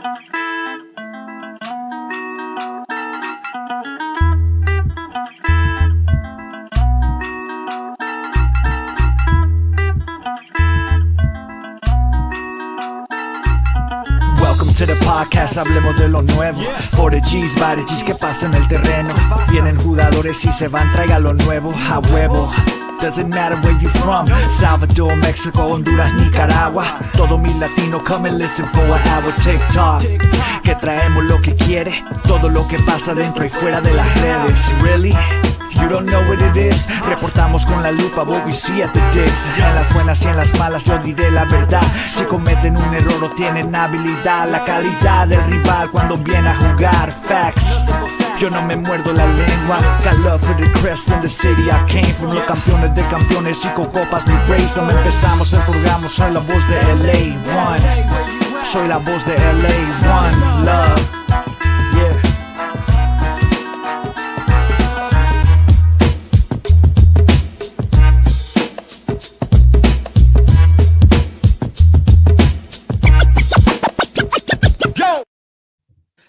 To the podcast, hablemos de lo nuevo. For the G's, by the G's, que pasa en el terreno. Vienen jugadores y se van, traiga lo nuevo. A huevo. Doesn't matter where you from. Salvador, Mexico, Honduras, Nicaragua. Todo mi latino, come and listen for an hour. TikTok, que traemos lo que quiere. Todo lo que pasa dentro y fuera de las redes. Really? You don't know what it is. Reportamos con la lupa what we see at the digs. En las buenas y en las malas yo diré la verdad. Si cometen un error o tienen habilidad, la calidad del rival cuando viene a jugar. Facts. Yo no me muerdo la lengua. Got love for the crest in the city I came from. Los campeones de campeones y con copas mi race. No empezamos, empurgamos, soy la voz de LA One. Soy la voz de LA One. Love. Yeah.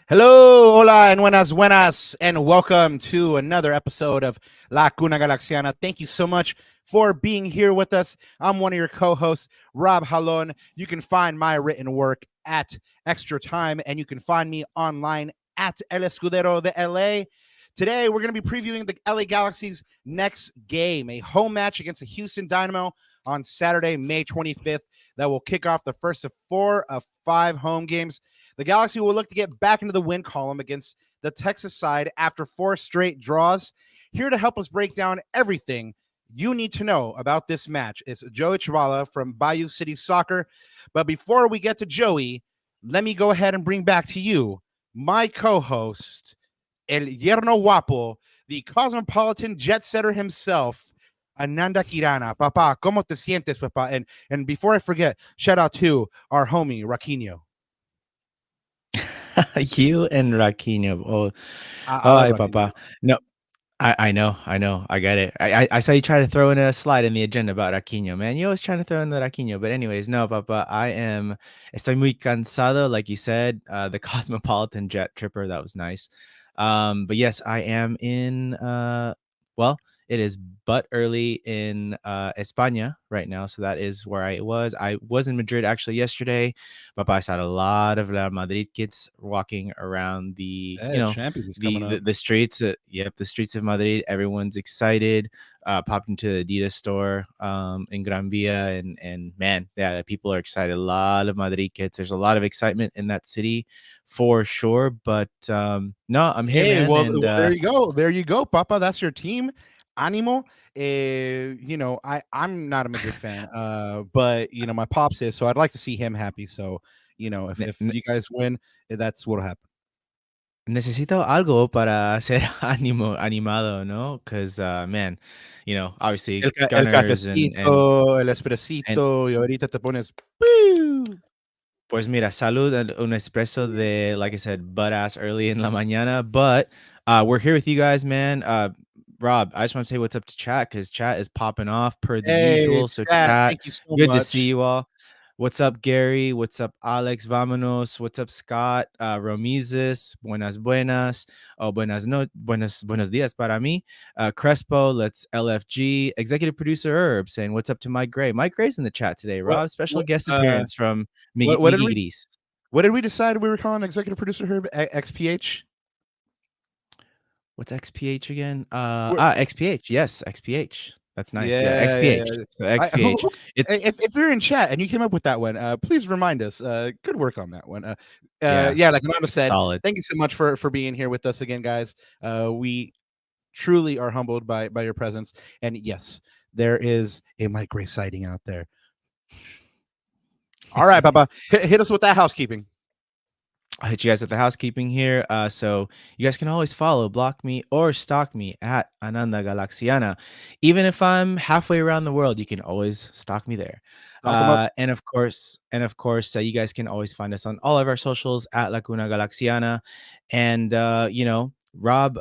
Hello, hola, and buenas, and welcome to another episode of La Cuna Galaxiana. Thank you so much for being here with us. I'm one of your co-hosts, Rob Jalon. You can find my written work at Extra Time, and you can find me online at El Escudero de LA. Today, we're going to be previewing the LA Galaxy's next game, a home match against the Houston Dynamo on Saturday, May 25th, that will kick off the first of 4 of 5 home games. The Galaxy will look to get back into the win column against the Texas side after 4 straight draws. Here to help us break down everything you need to know about this match is Joe Chabala from Bayou City Soccer. But before we get to Joey, let me go ahead and bring back to you my co-host, El Yerno Guapo, the cosmopolitan jet setter himself, Ananda Kirana. Papa, ¿cómo te sientes, papa? And before I forget, shout out to our homie, Raquinho. You and Raquinho. Oh, hi, Papa. No, I know. I get it. I saw you try to throw in a slide in the agenda about Raquinho, man. You always trying to throw in the Raquinho. But anyways, no, Papa, estoy muy cansado, like you said, the cosmopolitan jet tripper. That was nice. But yes, I am in, well, it is but early in España right now. So that is where I was. I was in Madrid actually yesterday. But I saw a lot of Real Madrid kids walking around the, the streets. The streets of Madrid. Everyone's excited. Popped into the Adidas store in Gran Via. And man, yeah, people are excited. A lot of Madrid kids. There's a lot of excitement in that city for sure. But no, I'm here. Hey, man, well, and, there you go. There you go, Papa. That's your team. Animo, I'm not a Madrid fan, but my pops is, so I'd like to see him happy. So, if you guys win, that's what'll happen. Necesito algo para ser animado, ¿no? Because, man, obviously, El Gunners cafecito, el espresito, y ahorita te pones. ¡Woo! Pues mira, salud, un espresso de, like I said, butt ass early in la mañana. But we're here with you guys, man. Rob, I just want to say what's up to chat because chat is popping off per the usual. So chat, thank you so good much. To see you all. What's up, Gary? What's up, Alex? Vámonos. What's up, Scott? Romizes. Buenas. Oh, buenos dias para mí. Crespo. Let's LFG. Executive producer Herb saying what's up to Mike Gray. Mike Gray's in the chat today. Rob, special guest appearance from what did we decide we were calling executive producer Herb? XPH. What's XPH again? XPH. Yes, XPH. That's nice. Yeah, XPH. Yeah. So XPH. If you're in chat and you came up with that one, please remind us. Good work on that one. Like Amanda said, solid. Thank you so much for being here with us again, guys. We truly are humbled by your presence. And yes, there is a Mike Gray sighting out there. All right, Papa, hit us with that housekeeping. I'll hit you guys with the housekeeping here. So you guys can always follow, block me, or stalk me at Ananda Galaxiana. Even if I'm halfway around the world, you can always stalk me there. And of course, you guys can always find us on all of our socials at La Cuna Galaxiana. And Rob,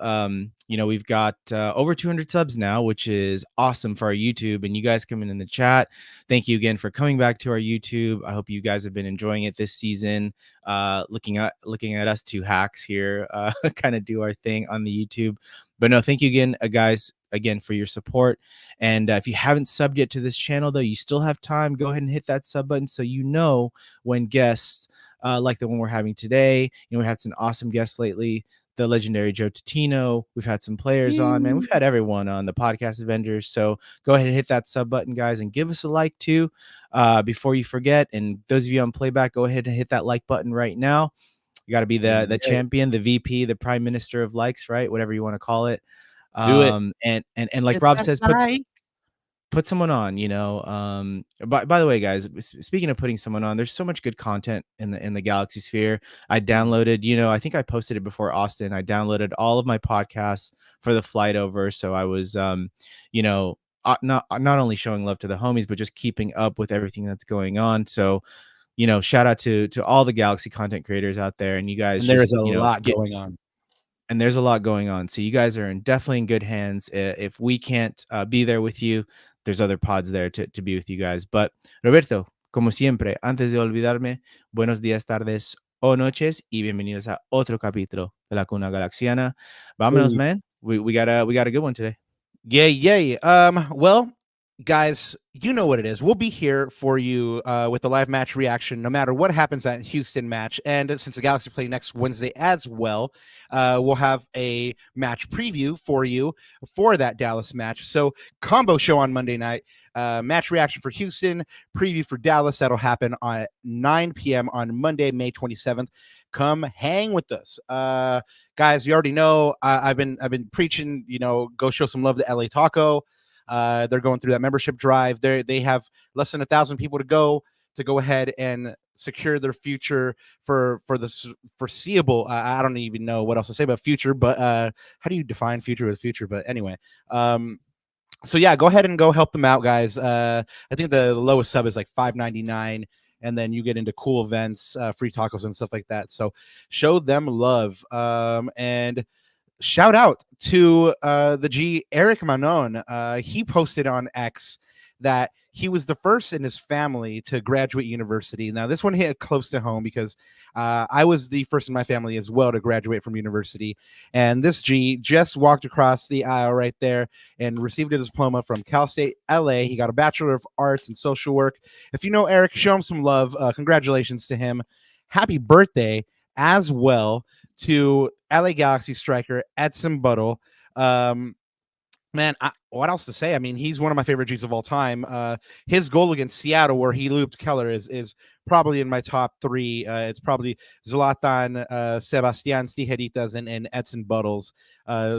we've got over 200 subs now, which is awesome for our YouTube. And you guys coming in the chat, thank you again for coming back to our YouTube. I hope you guys have been enjoying it this season. Looking at us two hacks here, kind of do our thing on the YouTube. But no, thank you again, guys, again for your support. And if you haven't subbed yet to this channel, though, you still have time. Go ahead and hit that sub button so you know when guests like the one we're having today. We had some awesome guests lately. The legendary Joe Chabala. We've had some players on, man. We've had everyone on the podcast Avengers. So go ahead and hit that sub button, guys, and give us a like too before you forget. And those of you on playback, go ahead and hit that like button right now. You got to be the champion, the VP, the prime minister of likes, right? Whatever you want to call it. Do it. And like Rob says, put someone on, by the way, guys, speaking of putting someone on, there's so much good content in the Galaxy Sphere. I downloaded, I think I posted it before Austin. I downloaded all of my podcasts for the flight over. So I was, not only showing love to the homies, but just keeping up with everything that's going on. So, shout out to all the Galaxy content creators out there. And you guys, and there's a lot going on. And there's a lot going on. So you guys are definitely in good hands. If we can't be there with you, there's other pods there to be with you guys. But Roberto, como siempre, antes de olvidarme, buenos días, tardes o noches y bienvenidos a otro capítulo de La Cuna Galaxiana. Vámonos, man. We got a good one today. Yay. Well, guys, you know what it is. We'll be here for you with the live match reaction, no matter what happens at Houston match. And since the Galaxy play next Wednesday as well, we'll have a match preview for you for that Dallas match. So combo show on Monday night, match reaction for Houston, preview for Dallas. That'll happen at 9 p.m. on Monday, May 27th. Come hang with us. Guys, you already know I've been preaching, go show some love to LA Taco. They're going through that membership drive. They have less than 1,000 people to go ahead and secure their future for the foreseeable. I don't even know what else to say about future, but how do you define future with future? But anyway, so yeah, go ahead and go help them out, guys. I think the lowest sub is like $5.99. And then you get into cool events, free tacos and stuff like that. So show them love. And shout out to the G Eric Manon. He posted on X that he was the first in his family to graduate university. Now, this one hit close to home because I was the first in my family as well to graduate from university. And this G just walked across the aisle right there and received a diploma from Cal State LA. He got a Bachelor of Arts in Social Work. If you know Eric, show him some love. Congratulations to him. Happy birthday as well to LA Galaxy striker Edson Buttle. Man, what else to say? I mean, he's one of my favorite G's of all time. His goal against Seattle, where he looped Keller, is probably in my top three. It's probably Zlatan, Sebastian Tijeritas, and Edson Buttle's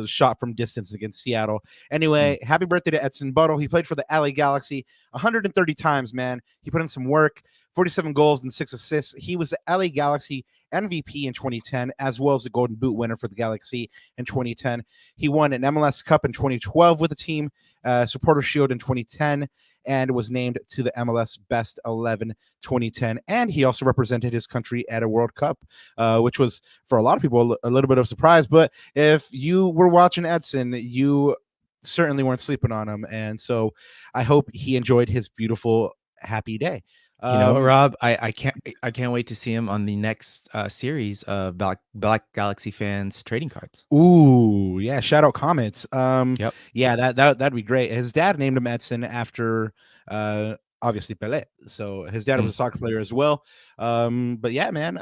shot from distance against Seattle. Anyway, happy birthday to Edson Buttle. He played for the LA Galaxy 130 times, man. He put in some work, 47 goals and 6 assists. He was the LA Galaxy MVP in 2010, as well as the Golden Boot winner for the Galaxy in 2010. He won an MLS Cup in 2012 with the team, Supporter Shield in 2010, and was named to the MLS Best 11 2010. And he also represented his country at a World Cup, which was, for a lot of people, a little bit of a surprise. But if you were watching Edson, you certainly weren't sleeping on him. And so I hope he enjoyed his beautiful, happy day. You know what, Rob? I can't wait to see him on the next series of Black Galaxy fans trading cards. Ooh, yeah! Shout out comments. Yep. Yeah, that'd be great. His dad named him Edson after obviously Pelé. So his dad was a soccer player as well. But yeah, man.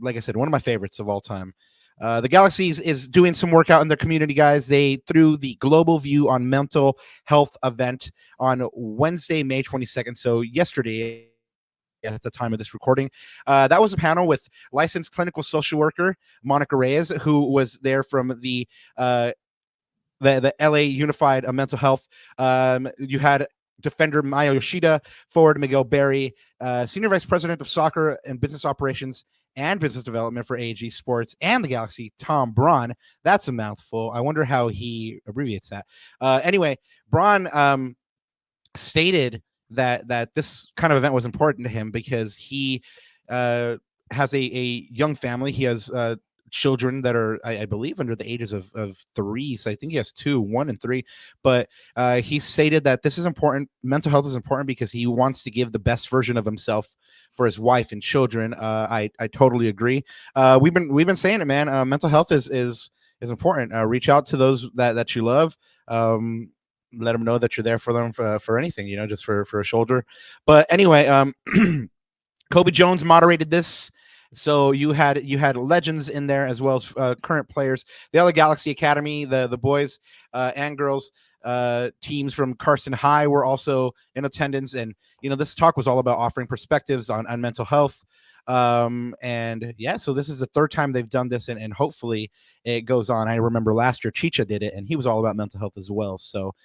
Like I said, one of my favorites of all time. The Galaxy is doing some work out in their community, guys. They threw the Global View on Mental Health event on Wednesday, May 22nd. So yesterday, at the time of this recording. That was a panel with licensed clinical social worker Monica Reyes, who was there from the LA Unified Mental Health. You had defender Maya Yoshida, forward Miguel Berry, senior vice president of soccer and business operations and business development for AEG Sports and the Galaxy, Tom Braun. That's a mouthful. I wonder how he abbreviates that. Anyway, Braun stated that this kind of event was important to him because he has a young family. He has children that are, I believe, under the ages of 3. So I think he has 2, 1 and 3. But he stated that this is important. Mental health is important because he wants to give the best version of himself for his wife and children. I totally agree. We've been saying it, man. Mental health is important. Reach out to those that you love. Let them know that you're there for them for anything, just for a shoulder. But anyway, Kobe Jones moderated this. So you had legends in there as well as current players. The LA Galaxy Academy, the boys and girls teams from Carson High were also in attendance. And, this talk was all about offering perspectives on mental health. And yeah, so this is the 3rd time they've done this, and hopefully it goes on. I remember last year Chicha did it, and he was all about mental health as well. So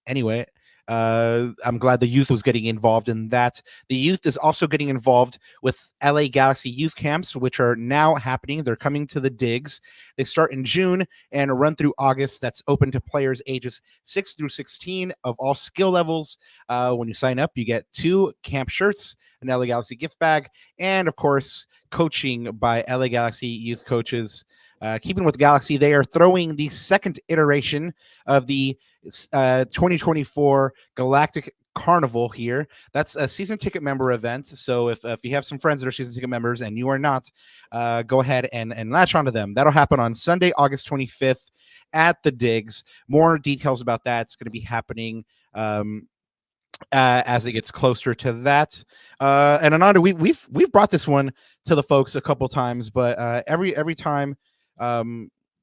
anyway, I'm glad the youth was getting involved in that. The youth is also getting involved with LA Galaxy youth camps, which are now happening. They're coming to the digs. They start in June and run through August. That's open to players ages 6 through 16 of all skill levels. When you sign up, you get 2 camp shirts, an LA Galaxy gift bag, and of course, coaching by LA Galaxy youth coaches. Keeping with Galaxy, they are throwing the 2nd iteration of the 2024 Galactic Carnival here. That's a season ticket member event. So if you have some friends that are season ticket members and you are not, go ahead and latch onto them. That'll happen on Sunday, August 25th at the Digs. More details about that. It's going to be happening as it gets closer to that. And Ananda, we've brought this one to the folks a couple times, but every time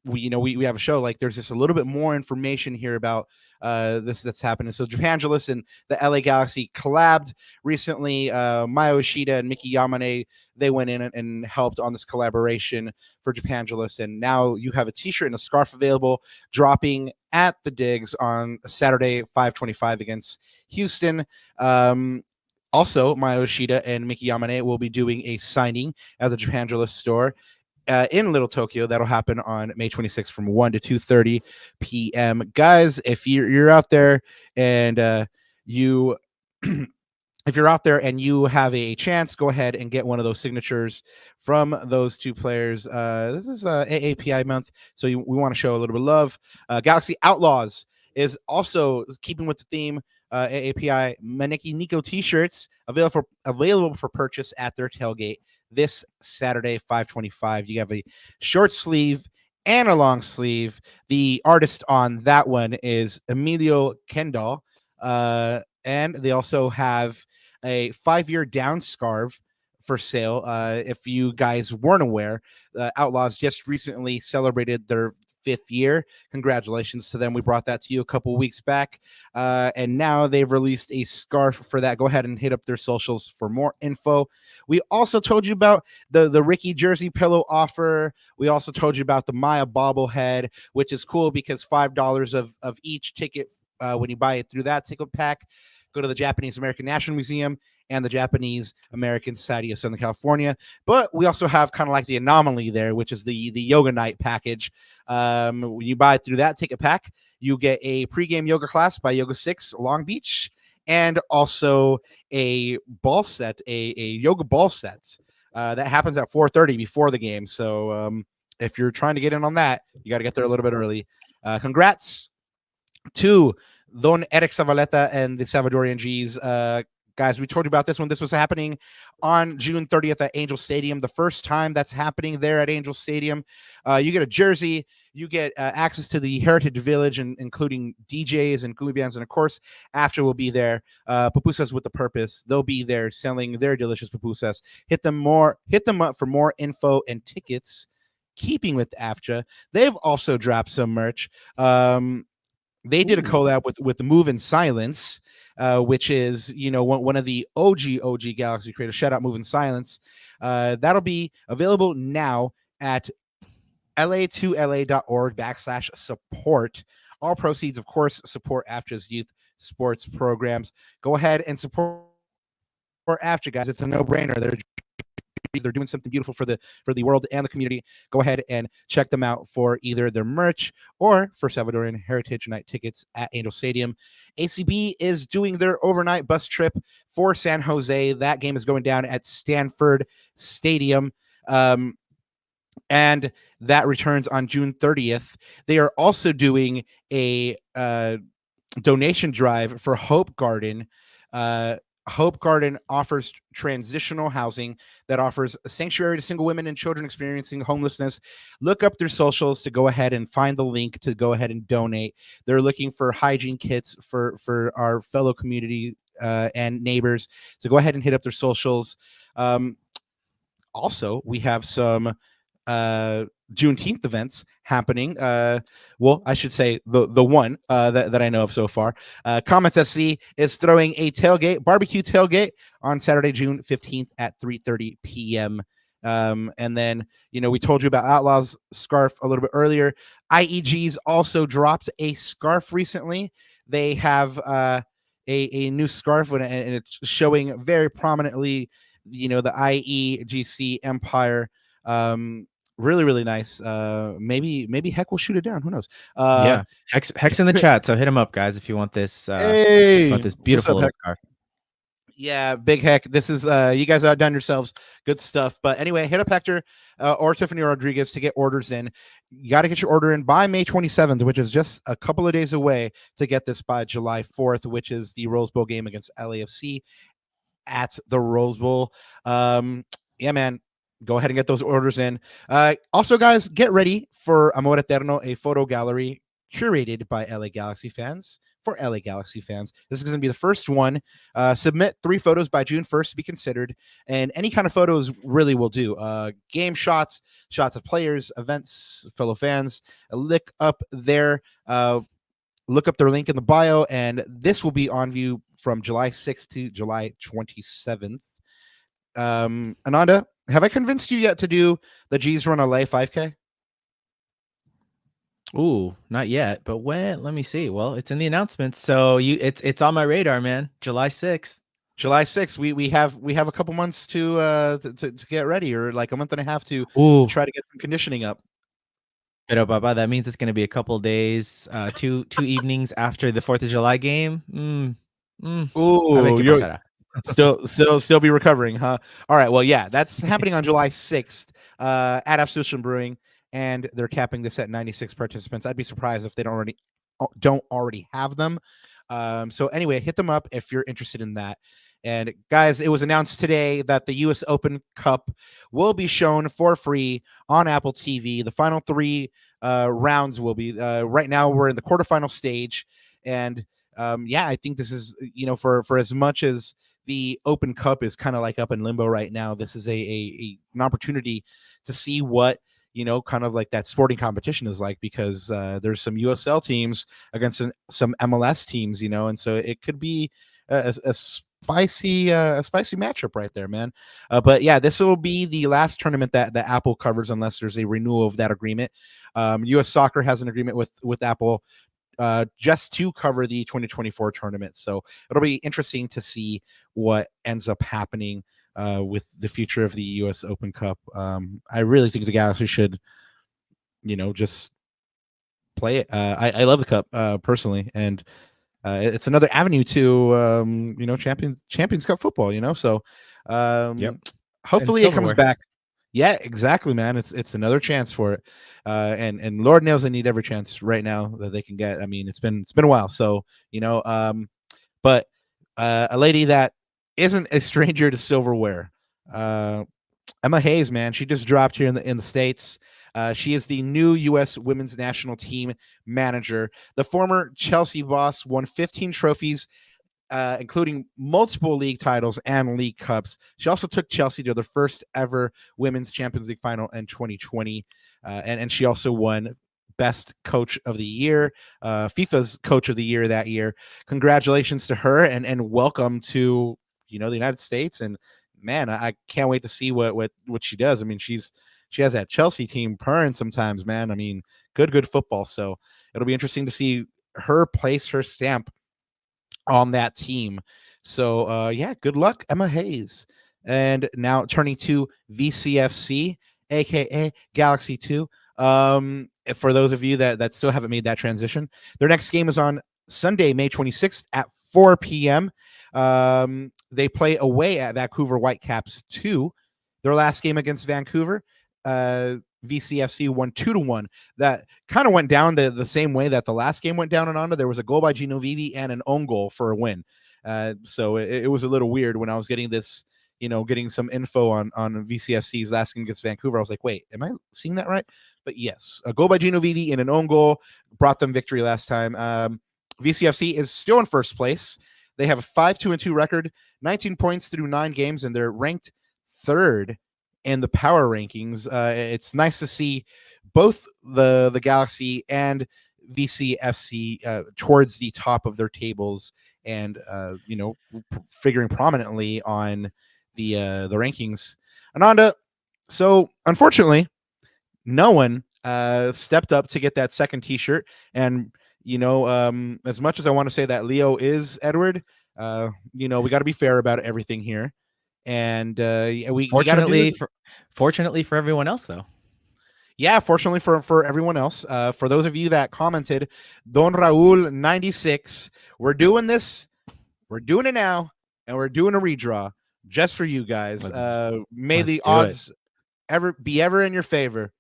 we have a show, like there's just a little bit more information here about this that's happening. So Japangelis and the LA Galaxy collabed recently. Maya Ishida and Miki Yamane, they went in and helped on this collaboration for Japangelis, and now you have a t-shirt and a scarf available, dropping at the Digs on Saturday 5/25 against Houston. Also, Maya Ishida and Miki Yamane will be doing a signing at the Japangelis store in Little Tokyo. That'll happen on May 26th from 1 to 2:30 p.m. Guys, if you're out there and if you're out there and you have a chance, go ahead and get one of those signatures from those 2 players. This is AAPI month, so we want to show a little bit of love. Galaxy Outlaws is also keeping with the theme. AAPI Maneki Nico t-shirts available for purchase at their tailgate this Saturday, 5/25. You have a short sleeve and a long sleeve. The artist on that one is Emilio Kendall. And they also have a 5-year down scarf for sale. If you guys weren't aware, Outlaws just recently celebrated their 5th year. Congratulations to them. We brought that to you a couple weeks back. And now they've released a scarf for that. Go ahead and hit up their socials for more info. We also told you about the Ricky jersey pillow offer. We also told you about the Maya bobblehead, which is cool because $5 of each ticket when you buy it through that ticket pack go to the Japanese American National Museum and the Japanese American Society of Southern California. But we also have kind of like the anomaly there, which is the yoga night package. When you buy it through that ticket pack, you get a pregame yoga class by Yoga 6 Long Beach, and also a ball set, a yoga ball set that happens at 4:30 before the game. So if you're trying to get in on that, you got to get there a little bit early. Congrats to Don Eric Zavaleta and the Salvadorian G's. Guys, we told you about this one. This was happening on June 30th at Angel Stadium. The first time that's happening there at Angel Stadium. You get a jersey. You get access to the Heritage Village, including DJs and gumi bands. And, of course, after will be there. Pupusas with the Purpose. They'll be there selling their delicious pupusas. Hit them up for more info and tickets. Keeping with AFTRA, they've also dropped some merch. They did a collab with the Move in Silence, which is, one of the OG Galaxy creators. Shout out Move in Silence. That'll be available now at la2la.org/support. All proceeds, of course, support AFTRA's youth sports programs. Go ahead and support AFTRA, guys. It's a no-brainer. They're doing something beautiful for the world and the community. Go ahead and check them out for either their merch or for Salvadorian Heritage Night tickets at Angel Stadium. ACB is doing their overnight bus trip for San Jose. That game is going down at Stanford Stadium. and that returns on June 30th. They are also doing a donation drive for Hope Garden. Hope Garden offers transitional housing that offers a sanctuary to single women and children experiencing homelessness. Look up their socials to go ahead and find the link to go ahead and donate. They're looking for hygiene kits for our fellow community and neighbors. So go ahead and hit up their socials. Also, we have some Juneteenth events happening. Well, I should say the one that I know of so far. Comments SC is throwing a barbecue tailgate on Saturday, June 15th at 3:30 p.m. And then, we told you about Outlaw's scarf a little bit earlier. IEG's also dropped a scarf recently. They have a new scarf and it's showing very prominently, the IEGC Empire. Really, really nice. Maybe Heck will shoot it down. Who knoes? Yeah, Heck's in the chat, so hit him up, guys, if you want this. Hey, want this beautiful Heck? scarf. Yeah, big Heck. This is you guys outdone yourselves. Good stuff. But anyway, hit up Hector or Tiffany Rodriguez to get orders in. You got to get your order in by May 27th, which is just a couple of days away, to get this by July 4th, which is the Rose Bowl game against LAFC at the Rose Bowl. Yeah, man. Go ahead and get those orders in. Also, guys, get ready for Amor Eterno, a photo gallery curated by LA Galaxy fans for LA Galaxy fans. This is going to be the first one. Submit 3 photos by June 1st to be considered, and any kind of photos really will do. Game shots, shots of players, events, fellow fans. Look up their link in the bio, and this will be on view from July 6th to July 27th. Ananda, have I convinced you yet to do the G's Run LA 5K? Ooh, not yet, but when? Let me see. Well, it's in the announcements, so it's on my radar, man. July 6th. July 6th. We have a couple months to get ready, or like a month and a half to try to get some conditioning up. Pero Baba, that means it's going to be a couple days, two evenings after the 4th of July game. Ooh, you're still be recovering, huh? All right, well, yeah, that's happening on July 6th at Absolution Brewing, and they're capping this at 96 participants. I'd be surprised if they don't already have them. So anyway, hit them up if you're interested in that. And guys, it was announced today that the US Open Cup will be shown for free on Apple TV. The final 3 rounds will be right now we're in the quarterfinal stage, and yeah, I think this is, for as much as the Open Cup is kind of like up in limbo right now, this is an opportunity to see what, kind of like that sporting competition is like, because there's some USL teams against some MLS teams, and so it could be a spicy matchup right there, man. But yeah, this will be the last tournament that Apple covers unless there's a renewal of that agreement. US Soccer has an agreement with Apple just to cover the 2024 tournament. So it'll be interesting to see what ends up happening with the future of the US Open Cup. I really think the Galaxy should, just play it. I love the Cup personally, and it's another avenue to, Champions Cup football, so hopefully it comes back. Yeah, exactly, man. It's another chance for it. And Lord knows they need every chance right now that they can get. I mean, it's been a while. So, but a lady that isn't a stranger to silverware, Emma Hayes, man, she just dropped here in the States. She is the new U.S. women's national team manager. The former Chelsea boss won 15 trophies, including multiple league titles and league cups. She also took Chelsea to their first ever women's Champions League final in 2020. And she also won Best Coach of the Year, FIFA's Coach of the Year that year. Congratulations to her, and welcome to, the United States. And man, I can't wait to see what she does. I mean, she has that Chelsea team purring sometimes, man. I mean, good football. So it'll be interesting to see her place her stamp on that team. So yeah, good luck, Emma Hayes. And now turning to VCFC, aka Galaxy 2. For those of you that still haven't made that transition, their next game is on Sunday, May 26th at 4 p.m. They play away at Vancouver Whitecaps 2. Their last game against Vancouver, VCFC won 2-1. That kind of went down the same way that the last game went down and Ananda. There was a goal by Gino Vivi and an own goal for a win. So it was a little weird when I was getting this, getting some info on VCFC's last game against Vancouver. I was like, wait, am I seeing that right? But yes, a goal by Gino Vivi and an own goal brought them victory last time. VCFC is still in first place. They have a 5-2-2 record, 19 points through 9 games, and they're ranked third in the power rankings. It's nice to see both the Galaxy and VCFC towards the top of their tables, and figuring prominently on the rankings. Ananda, so unfortunately, no one stepped up to get that second T-shirt, and as much as I want to say that Leo is Edward, we got to be fair about everything here. And we fortunately for everyone else, though. Yeah, fortunately for everyone else. For those of you that commented, Don Raul 96, we're doing this. We're doing it now, and we're doing a redraw just for you guys. May the odds ever in your favor.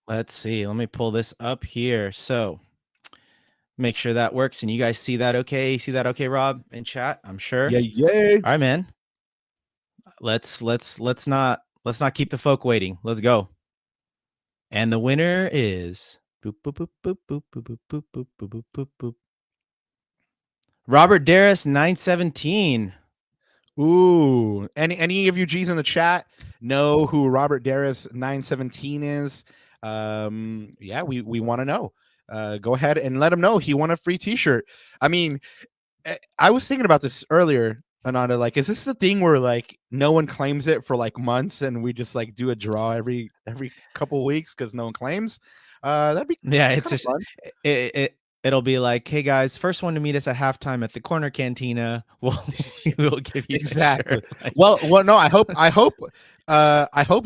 Let's see. Let me pull this up here. So make sure that works, and you guys see that okay? You see that okay, Rob, in chat? I'm sure. Yeah. All right, man. Let's not keep the folk waiting. Let's go. And the winner is boop boop boop boop boop boop boop boop boop boop boop. Robert Darris 917. Ooh, any of you G's in the chat know who Robert Darris 917 is? Yeah, we want to know. Go ahead and let him know he won a free T-shirt. I mean, I was thinking about this earlier, Ananda. Like, is this the thing where like no one claims it for like months, and we just like do a draw every couple weeks because no one claims? That'd be it's just fun. It'll be like, hey guys, first one to meet us at halftime at the corner cantina. We'll give you exactly. Well, no, I hope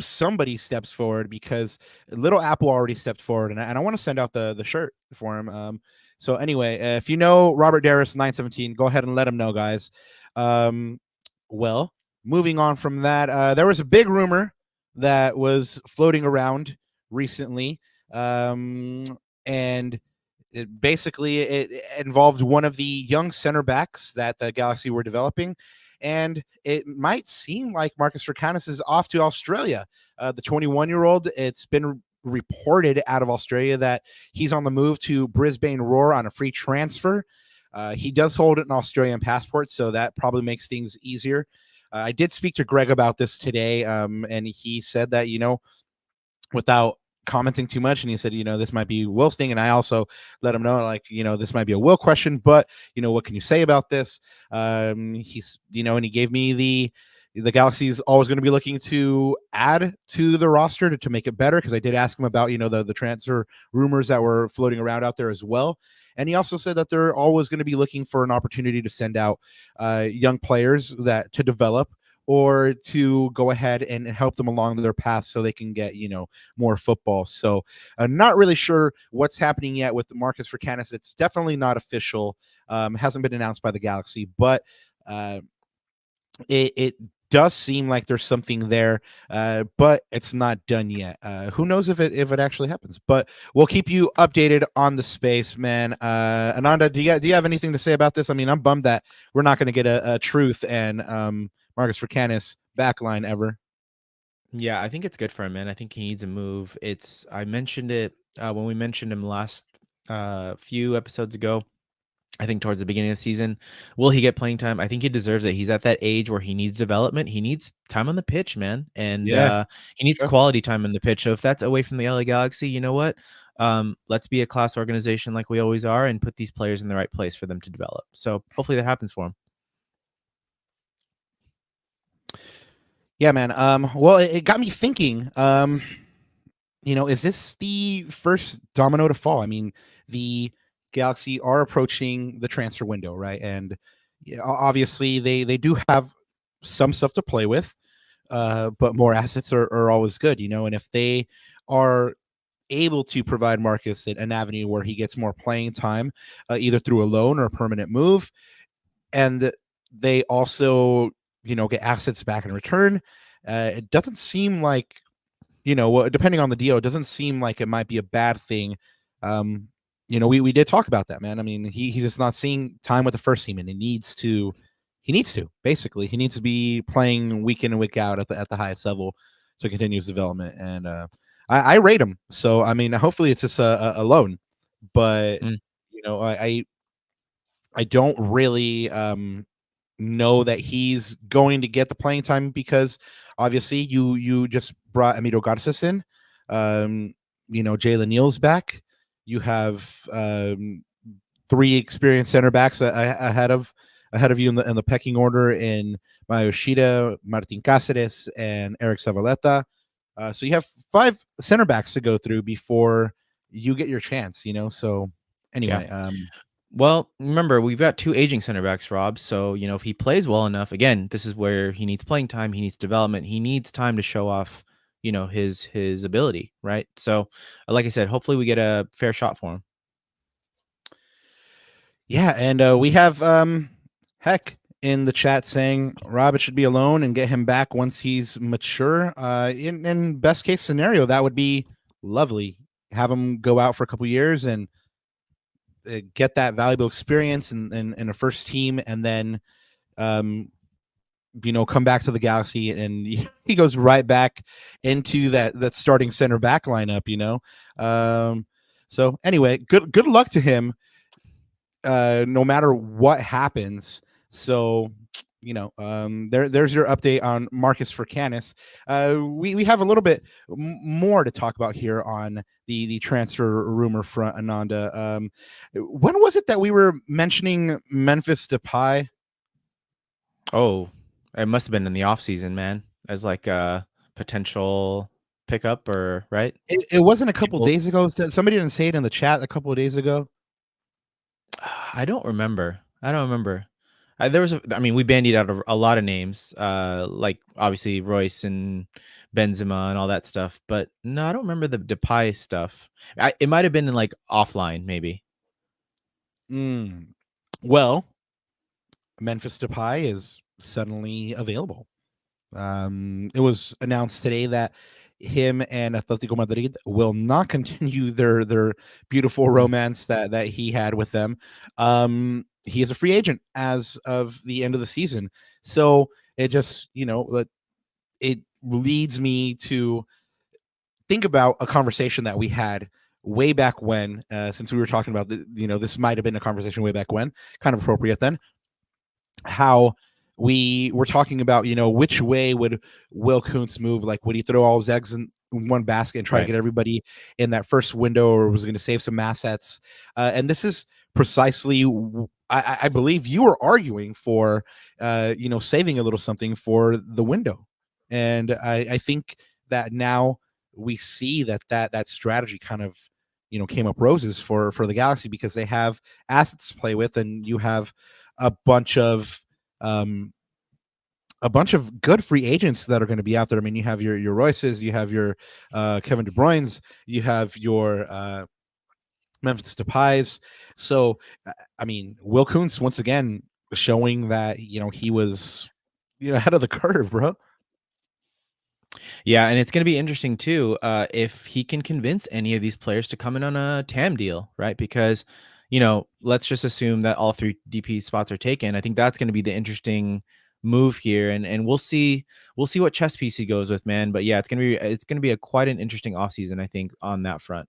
somebody steps forward, because Little Apple already stepped forward, and I want to send out the shirt for him. So anyway, if you know Robert Darris 917, go ahead and let him know, guys. Well, moving on from that, there was a big rumor that was floating around recently, and it involved one of the young center backs that the Galaxy were developing, and it might seem like Markus Ferkranus is off to Australia. The 21-year-old, it's been reported out of Australia that he's on the move to Brisbane Roar on a free transfer. He does hold an Australian passport, so that probably makes things easier. I did speak to Greg about this today, and he said that, without commenting too much, and he said, this might be Will's thing, and I also let him know, like, this might be a Will question, but what can you say about this? He's and he gave me the Galaxy is always going to be looking to add to the roster to make it better, because I did ask him about the transfer rumors that were floating around out there as well. And he also said that they're always going to be looking for an opportunity to send out young players to develop, or to go ahead and help them along their path so they can get, more football. So not really sure what's happening yet with Markus Ferkranus. It's definitely not official. Hasn't been announced by the Galaxy, but it does seem like there's something there, but it's not done yet. Who knows if it actually happens, but we'll keep you updated on the space, man. Ananda, do you have anything to say about this? I mean, I'm bummed that we're not going to get a Truth and Markus Ferkranus backline ever. Yeah, I think it's good for him, man. I think he needs a move. I mentioned it when we mentioned him last few episodes ago. I think towards the beginning of the season, will he get playing time? I think he deserves it. He's at that age where he needs development. He needs time on the pitch, man. And he needs quality time on the pitch. So if that's away from the LA Galaxy, you know what? Let's be a class organization like we always are and put these players in the right place for them to develop. So hopefully that happens for him. Yeah, man. Well, it got me thinking, is this the first domino to fall? I mean, the Galaxy are approaching the transfer window, right? And obviously they do have some stuff to play with, but more assets are always good, and if they are able to provide Markus an avenue where he gets more playing time, either through a loan or a permanent move, and they also get assets back in return, it doesn't seem like, depending on the deal, it doesn't seem like it might be a bad thing. We did talk about that, man. I mean, he's just not seeing time with the first team, and he needs to basically. He needs to be playing week in and week out at the highest level to continue his development. And I rate him. So I mean, hopefully it's just a loan, but I don't really know that he's going to get the playing time, because obviously you just brought Amito Garces in. Jalen Neal's back. You have 3 experienced center backs ahead of you in the pecking order in Yoshida, Martin Cáceres, and Eric Zavaleta. So you have 5 center backs to go through before you get your chance. So anyway. Yeah. Well, remember, we've got 2 aging center backs, Rob. So, if he plays well enough, again, this is where he needs playing time. He needs development. He needs time to show off, his ability, right? So, like I said, hopefully we get a fair shot for him. Yeah, and we have Heck in the chat saying Rob, it should be a loan and get him back once he's mature. In best case scenario, that would be lovely. Have him go out for a couple years and get that valuable experience in a first team, and then come back to the Galaxy, and he goes right back into that starting center back lineup. So anyway, good luck to him, no matter what happens. So there's your update on Markus Ferkranus. We have a little bit more to talk about here on the transfer rumor front, Ananda. When was it that we were mentioning Memphis Depay? Oh, it must have been in the offseason, man, as like a potential pickup, or right? It wasn't a couple days ago. Somebody didn't say it in the chat a couple of days ago. I don't remember. We bandied out a lot of names, like obviously Royce and Benzema and all that stuff. But no, I don't remember the Depay stuff. It might have been in like offline, maybe. Well, Memphis Depay is suddenly available. It was announced today that him and Atletico Madrid will not continue their beautiful romance that he had with them. He is a free agent as of the end of the season. So it just, it leads me to think about a conversation that we had way back when, since we were talking about this might have been a conversation way back when, kind of appropriate then, how we were talking about, which way would Will Kuntz move? Like, would he throw all his eggs in one basket and try to get everybody in that first window, or was going to save some assets? And this is precisely, I believe you were arguing for, saving a little something for the window. And I think that now we see that strategy kind of, came up roses for the Galaxy, because they have assets to play with, and you have a bunch of good free agents that are going to be out there. I mean, you have your Royces, you have your Kevin De Bruyne's, you have your Memphis Depay's. So, I mean, Will Kuntz once again showing that he was ahead of the curve, bro. Yeah, and it's going to be interesting too if he can convince any of these players to come in on a TAM deal, right? Because let's just assume that all 3 DP spots are taken. I think that's going to be the interesting move here, and we'll see what chess piece he goes with, man. But yeah, it's gonna be quite an interesting offseason, I think, on that front.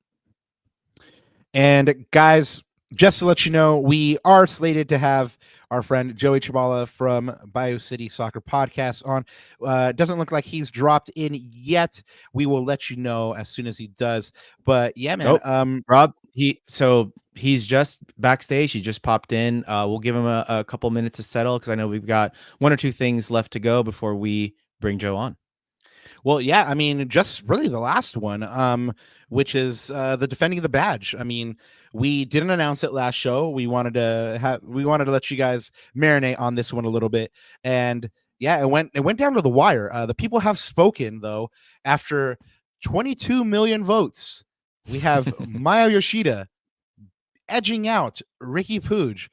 And guys, just to let you know, we are slated to have our friend Joey Chabala from Bayou City Soccer Podcast on. Doesn't look like he's dropped in yet. We will let you know as soon as he does. But yeah, man. Rob, he's just backstage. He just popped in. We'll give him a couple minutes to settle, because I know we've got 1 or 2 things left to go before we bring Joe on. Well, yeah, I mean, just really the last one, which is the defending of the badge. I mean, we didn't announce it last show. We wanted to let you guys marinate on this one a little bit, and yeah, it went down to the wire. The people have spoken, though. After 22 million votes, we have Maya Yoshida edging out Ricky Puig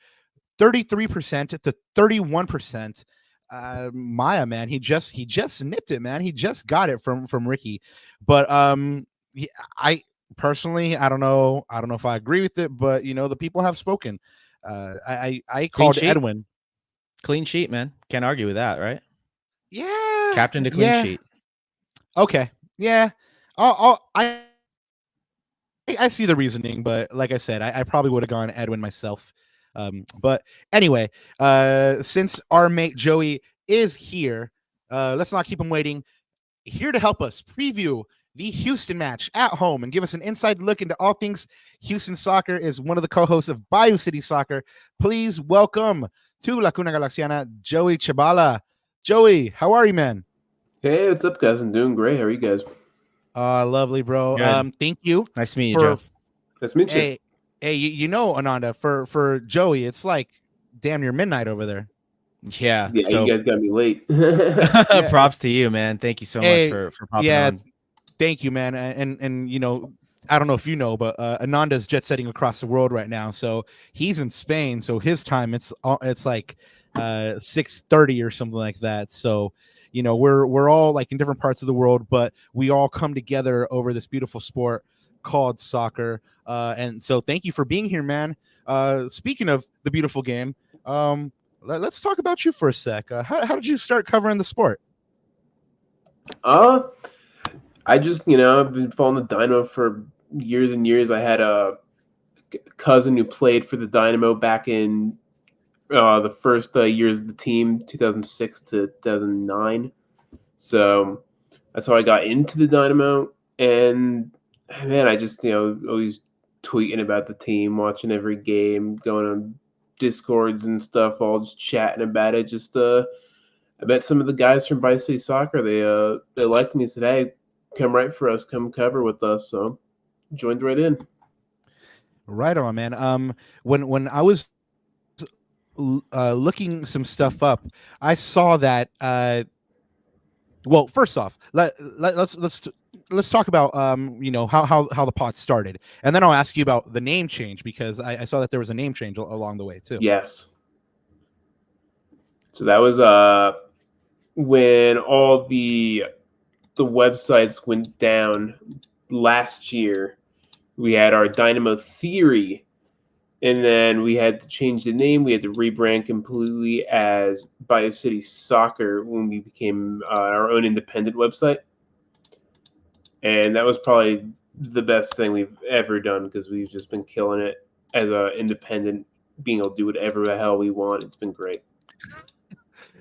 33% to 31%. Maya, man, he just nipped it, man. He just got it from Ricky. But I personally, I don't know if I agree with it, but the people have spoken. I called Edwin. Clean sheet, man. Can't argue with that, right? Yeah, captain to clean sheet. Okay, yeah. I see the reasoning, but like I said, I probably would have gone Edwin myself. But anyway, since our mate Joey is here, let's not keep him waiting. Here to help us preview the Houston match at home and give us an inside look into all things Houston soccer is one of the co-hosts of Bayou City Soccer. Please welcome to La Cuna Galaxiana, Joey Chabala. Joey, how are you, man? Hey, what's up, guys? I'm doing great. How are you guys? Lovely, bro. Good. Thank you. Nice to meet you, Joe. Nice to meet you. Hey, Ananda, for Joey, it's like damn near midnight over there. Yeah, so you guys got me late. Props to you, man. Thank you so much for popping on. Thank you, man. And I don't know if you know, but Ananda's jet setting across the world right now. So he's in Spain. So his time it's like 6:30 or something like that. So we're all like in different parts of the world, but we all come together over this beautiful sport called soccer. And so thank you for being here, man. Speaking of the beautiful game, let's talk about you for a sec. How did you start covering the sport? I just, I've been following the Dynamo for years and years. I had a cousin who played for the Dynamo back in the first years of the team, 2006 to 2009. So that's how I got into the Dynamo. And man, I just, always tweeting about the team, watching every game, going on Discords and stuff, all just chatting about it. Just I met some of the guys from Bayou City Soccer. They liked me and said, hey, come write for us, come cover with us. So joined right in. Right on, man. When I was looking some stuff up, I saw that well, first off, let's talk about how the pod started, and then I'll ask you about the name change, because I saw that there was a name change along the way too. Yes. So that was when all the websites went down last year. We had our Dynamo Theory, and then we had to change the name. We had to rebrand completely as Bayou City Soccer when we became our own independent website. And that was probably the best thing we've ever done, because we've just been killing it as an independent, being able to do whatever the hell we want. It's been great.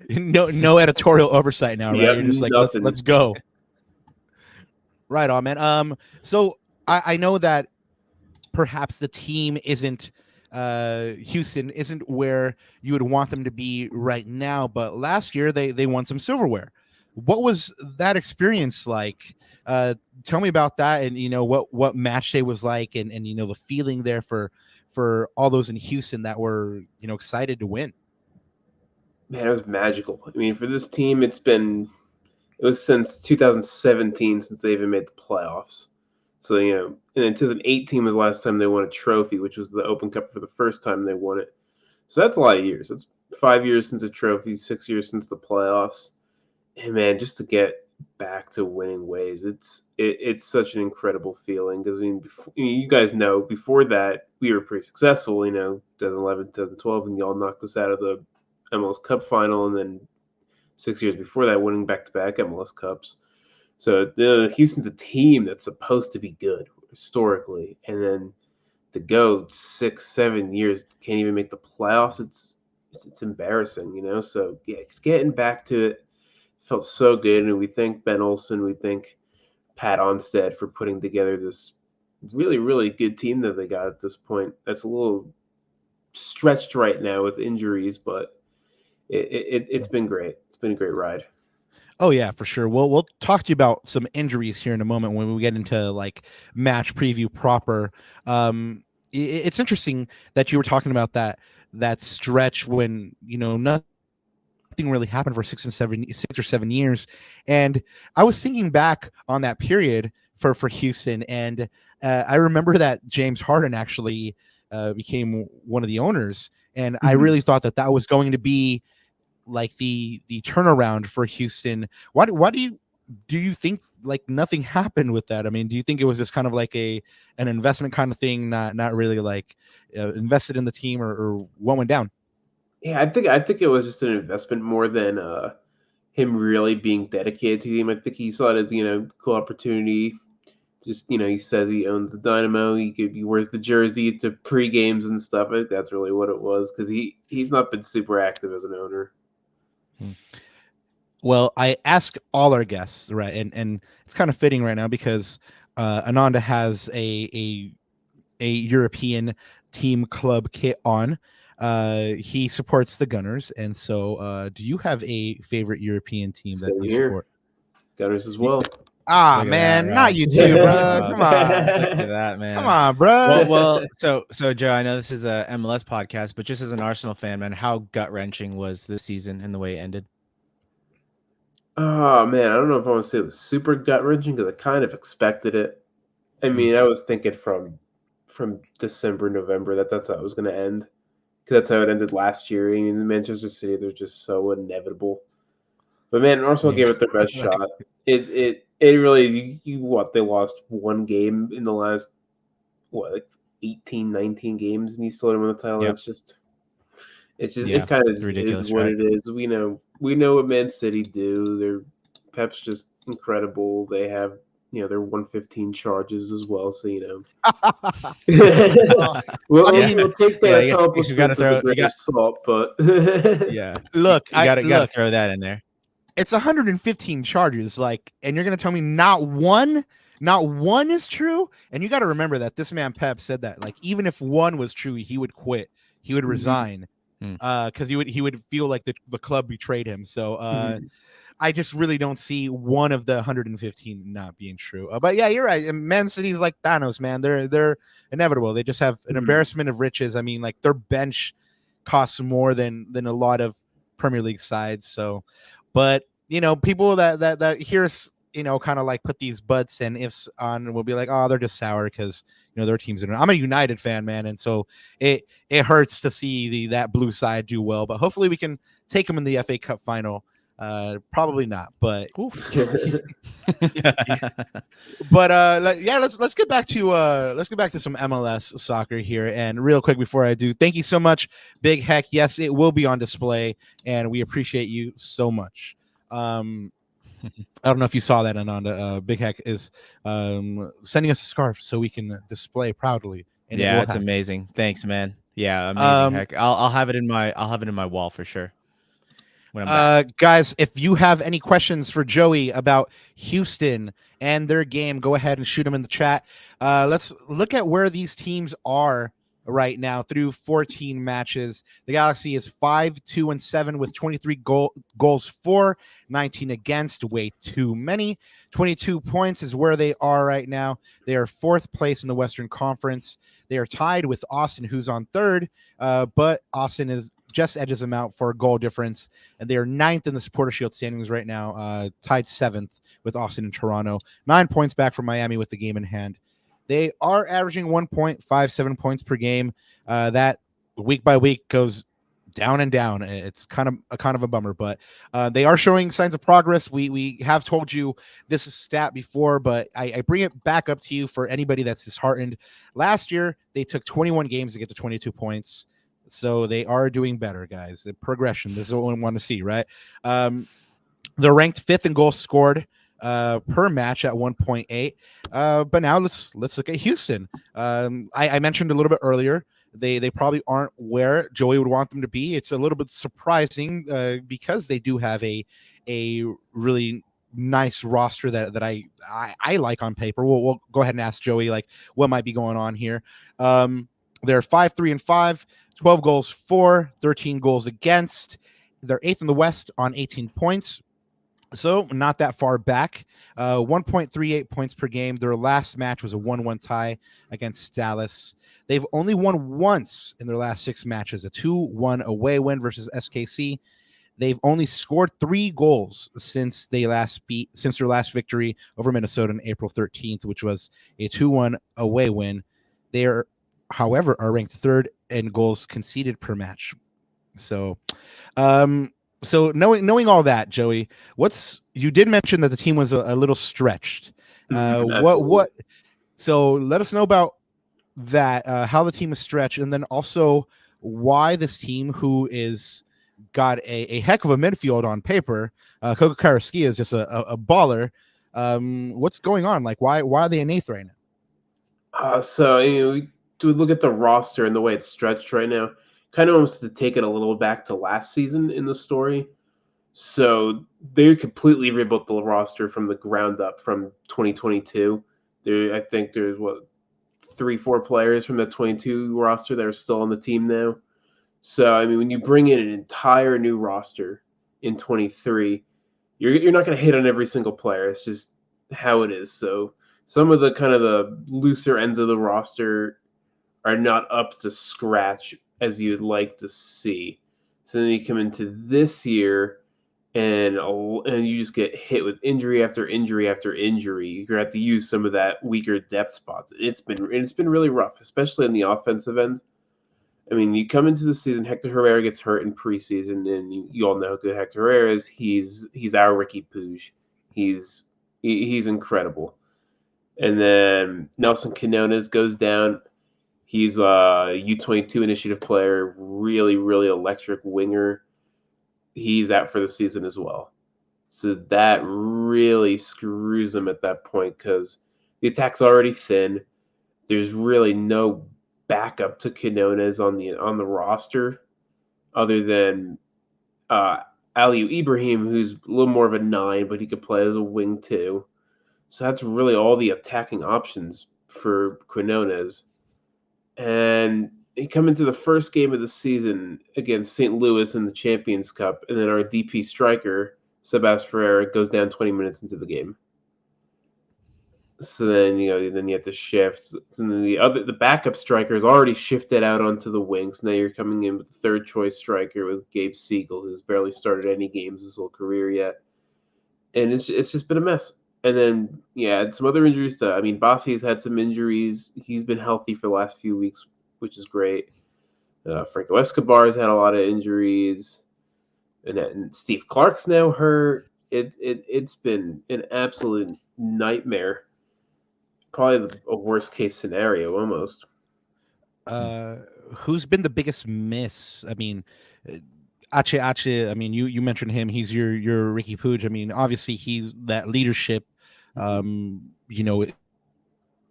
No editorial oversight now, right? Yep, You're just like, nothing. let's go. Right on, man. So I know that perhaps the team isn't Houston isn't where you would want them to be right now, but last year they won some silverware. What was that experience like? Tell me about that, and what Matchday was like, and the feeling there for all those in Houston that were excited to win. Man, it was magical. I mean, for this team, it was since 2017 since they even made the playoffs. So, and then 2018 was the last time they won a trophy, which was the Open Cup for the first time they won it. So that's a lot of years. That's 5 years since a trophy, 6 years since the playoffs. And man, just to get back to winning ways, it's such an incredible feeling. Because you guys know, before that we were pretty successful. 2011, 2012, and y'all knocked us out of the MLS Cup final, and then 6 years before that, winning back-to-back MLS Cups. So Houston's a team that's supposed to be good historically, and then to go 6-7 years can't even make the playoffs. It's embarrassing, So yeah, just getting back to it felt so good, and we thank Ben Olsen, we thank Pat Onstead for putting together this really, really good team that they got at this point. That's a little stretched right now with injuries, but it's been great. It's been a great ride. Oh yeah, for sure. We'll talk to you about some injuries here in a moment when we get into like match preview proper. It's interesting that you were talking about that stretch when nothing really happened for 6 or 7 years, and I was thinking back on that period for Houston, and I remember that James Harden actually became one of the owners, and I really thought that was going to be like the turnaround for Houston. Why do you think like nothing happened with that? I mean, do you think it was just kind of like an investment kind of thing, not really like invested in the team, or what went down? Yeah, I think it was just an investment more than him really being dedicated to the team. I think he saw it as cool opportunity. Just he says he owns the Dynamo. He wears the jersey to pre-games and stuff. I think that's really what it was, because he's not been super active as an owner. Well, I ask all our guests, right, and it's kind of fitting right now because Ananda has a European team club kit on. He supports the Gunners, and so do you have a favorite European team that you support? Gunners as well. Man, not you too, bro. Come on, look at that, man. Come on, bro. Well, so Joe, I know this is a MLS podcast, but just as an Arsenal fan, man, how gut-wrenching was this season and the way it ended? Oh man, I don't know if I want to say it was super gut-wrenching, because I kind of expected it. I mean, I was thinking from December, November that's how it was going to end, because that's how it ended last year. I mean, Manchester City, they're just so inevitable. But man, Arsenal gave it their best shot. It really, they lost one game in the last like 18, 19 games, and he still didn't win the title. Yep. It kind of is what it is. We know what Man City do. Their Pep's just incredible. They have their 115 charges as well. So we'll take their accomplishments with a grain of salt. But look, you got to throw that in there. It's 115 charges, and you're gonna tell me not one is true? And you got to remember that this man Pep said that, even if one was true, he would quit. He would resign. Because he would feel like the club betrayed him. So I just really don't see one of the 115 not being true. But yeah, you're right. And Man City's like Thanos, man. They're inevitable. They just have an embarrassment of riches. I mean, their bench costs more than a lot of Premier League sides. So, but people that hears kind of put these buts and ifs on will be like, oh, they're just sour because their teams are. I'm a United fan, man, and so it hurts to see that blue side do well. But hopefully we can take them in the FA Cup final. Probably not, but but let's get back to some MLS soccer here. And real quick before I do, thank you so much, Big Heck. Yes, it will be on display, and we appreciate you so much. I don't know if you saw that, Ananda. Big Heck is sending us a scarf so we can display proudly. And it's amazing. Thanks, man. Yeah, amazing. Heck, I'll have it in my wall for sure. Guys, if you have any questions for Joey about Houston and their game, go ahead and shoot them in the chat. Let's look at where these teams are right now through 14 matches. The Galaxy is 5-2-7 with 23 goals for, 19 against, way too many. 22 points is where they are right now. They are fourth place in the Western Conference. They are tied with Austin, who's on third, but Austin is just edges them out for a goal difference, and they are ninth in the Supporter Shield standings right now, tied seventh with Austin and Toronto. 9 points back from Miami with the game in hand. They are averaging 1.57 points per game. That week by week goes down and down. It's kind of a bummer, but they are showing signs of progress. We have told you this stat before, but I bring it back up to you for anybody that's disheartened. Last year, they took 21 games to get to 22 points. So they are doing better, guys. The progression. This is what we want to see, right? They're ranked fifth in goals scored per match at 1.8. But now let's look at Houston. I mentioned a little bit earlier, they probably aren't where Joey would want them to be. It's a little bit surprising because they do have a really nice roster that I like on paper. We'll go ahead and ask Joey what might be going on here. They're 5-3-5, 12 goals for, 13 goals against. They're eighth in the West on 18 points. So not that far back. 1.38 points per game. Their last match was a 1-1 tie against Dallas. They've only won once in their last 6 matches, a 2-1 away win versus SKC. They've only scored 3 goals since their last victory over Minnesota on April 13th, which was a 2-1 away win. They are, however, ranked third in goals conceded per match. So, So knowing all that, Joey, you did mention that the team was a little stretched. What? So let us know about that, how the team is stretched, and then also why this team, who is got a heck of a midfield on paper, Coco Carrasquilla is just a baller. What's going on? Like, why are they in eighth right now? So we do look at the roster and the way it's stretched right now. Kind of wants to take it a little back to last season in the story. So they completely rebuilt the roster from the ground up from 2022. I think there's 3-4 players from the 22 roster that are still on the team now. So I mean, when you bring in an entire new roster in 23, you're not going to hit on every single player. It's just how it is. So some of the kind of the looser ends of the roster are not up to scratch as you'd like to see. So then you come into this year, and you just get hit with injury after injury after injury. You're gonna have to use some of that weaker depth spots. It's been really rough, especially on the offensive end. I mean, you come into the season, Hector Herrera gets hurt in preseason, and you all know how good Hector Herrera is. He's our Ricky Puig. He's incredible. And then Nelson Quinones goes down. He's a U22 initiative player, really, really electric winger. He's out for the season as well. So that really screws him at that point because the attack's already thin. There's really no backup to Quinones on the roster other than Aliou Ibrahim, who's a little more of a 9, but he could play as a wing too. So that's really all the attacking options for Quinones. And he come into the first game of the season against St. Louis in the Champions Cup, and then our DP striker, Sebas Ferreira, goes down 20 minutes into the game. So then you have to shift. So then the backup striker is already shifted out onto the wings. Now you're coming in with the third choice striker with Gabe Siegel, who's barely started any games his whole career yet, and it's just been a mess. And then some other injuries too. I mean, Bossie's had some injuries. He's been healthy for the last few weeks, which is great. Franco Escobar's had a lot of injuries, and Steve Clark's now hurt. It's been an absolute nightmare. Probably a worst case scenario almost. Who's been the biggest miss? I mean, Ache. I mean, you mentioned him. He's your Ricky Puig. I mean, obviously he's that leadership.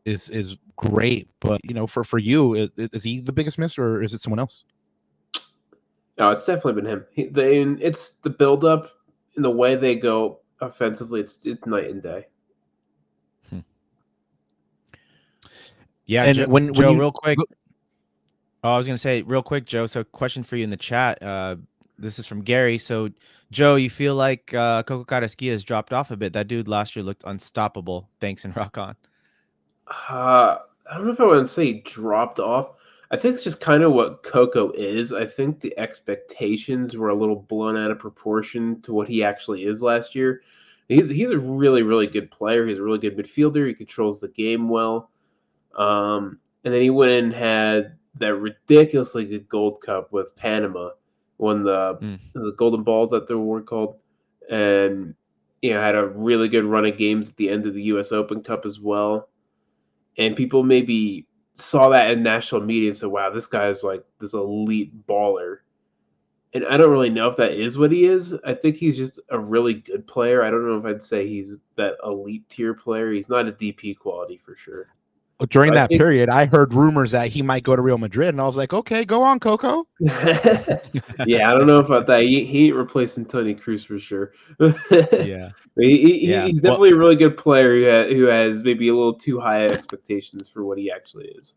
Is great, but for you, is he the biggest miss, or is it someone else? No, it's definitely been him. It's the build-up and the way they go offensively. It's night and day. Yeah, and Joe, real quick. Oh, I was gonna say real quick, Joe. So, question for you in the chat. This is from Gary. So, Joe, you feel like Coco Carrasquilla has dropped off a bit? That dude last year looked unstoppable. Thanks and rock on. I don't know if I want to say dropped off. I think it's just kind of what Coco is. I think the expectations were a little blown out of proportion to what he actually is last year. He's a really, really good player. He's a really good midfielder. He controls the game well. And then he went and had that ridiculously good Gold Cup with Panama, won the Golden Balls that they were called, and had a really good run of games at the end of the U.S. Open Cup as well. And people maybe saw that in national media and said, wow, this guy is like this elite baller. And I don't really know if that is what he is. I think he's just a really good player. I don't know if I'd say he's that elite tier player. He's not a DP quality for sure. During that period, I heard rumors that he might go to Real Madrid, and I was like, okay, go on, Coco. Yeah, I don't know about that. He replacing Toni Kroos for sure. Yeah. He's definitely a really good player who has maybe a little too high expectations for what he actually is.